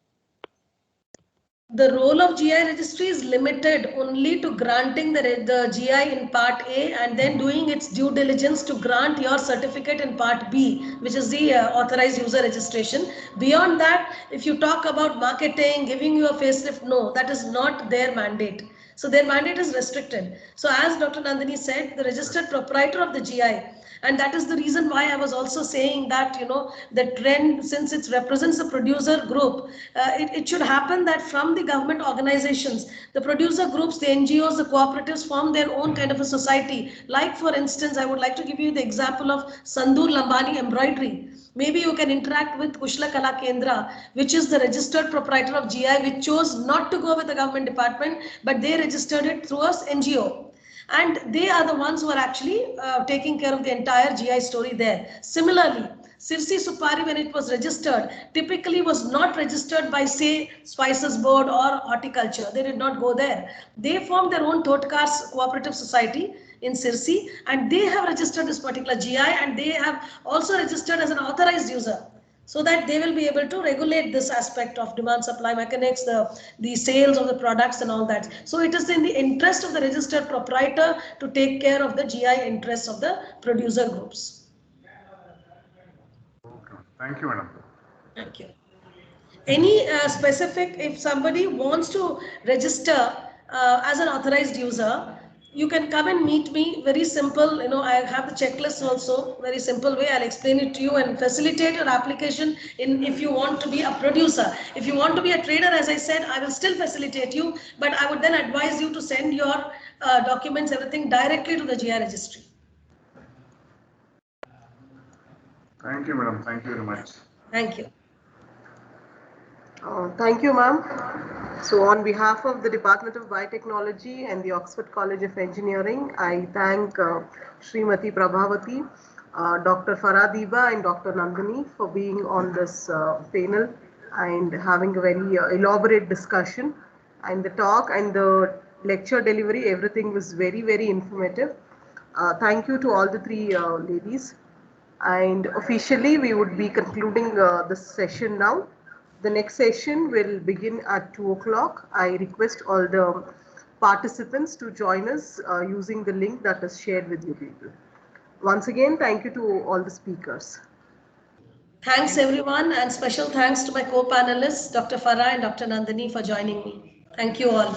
the role of GI registry is limited only to granting the GI in part A and then doing its due diligence to grant your certificate in part B, which is the authorized user registration. Beyond that, if you talk about marketing, giving you a facelift, no, that is not their mandate. So their mandate is restricted. So as Dr. Nandini said, the registered proprietor of the GI, and that is the reason why I was also saying that, you know, the trend, since it represents a producer group, it should happen that from the government organizations, the producer groups, the NGOs, the cooperatives form their own kind of a society. Like, for instance, I would like to give you the example of Sandur Lambani Embroidery. Maybe you can interact with Kushla Kala Kendra, which is the registered proprietor of GI, which chose not to go with the government department, but they registered it through us NGO. And they are the ones who are actually taking care of the entire GI story there. Similarly, Sirsi Supari, when it was registered, typically was not registered by, say, Spices Board or Horticulture. They did not go there. They formed their own Totkars Cooperative Society in Sirsi, and they have registered this particular GI, and they have also registered as an authorized user, so that they will be able to regulate this aspect of demand supply mechanics, the sales of the products and all that. So it is in the interest of the registered proprietor to take care of the GI interests of the producer groups. Okay. Thank you, madam. Thank you. Any specific, if somebody wants to register as an authorized user, you can come and meet me. Very simple, you know, I have the checklist also, very simple way. I'll explain it to you and facilitate your application in, if you want to be a producer. If you want to be a trader, as I said, I will still facilitate you, but I would then advise you to send your documents, everything directly to the GI registry. Thank you, madam. Thank you very much. Thank you. Thank you, ma'am. So on behalf of the Department of Biotechnology and the Oxford College of Engineering, I thank Srimati Prabhavati, Dr. Faradiba and Dr. Nandini for being on this panel and having a very elaborate discussion. And the talk and the lecture delivery, everything was very, very informative. Thank you to all the three ladies. And officially, we would be concluding this session now. The next session will begin at 2 o'clock. I request all the participants to join us using the link that is shared with you people. Once again, thank you to all the speakers. Thanks everyone, and special thanks to my co-panelists, Dr. Farah and Dr. Nandini, for joining me. Thank you all.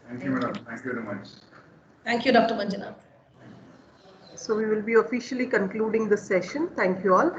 Thank you, madam. Thank you very much. Thank you, Dr. Manjunath. So we will be officially concluding this session. Thank you all.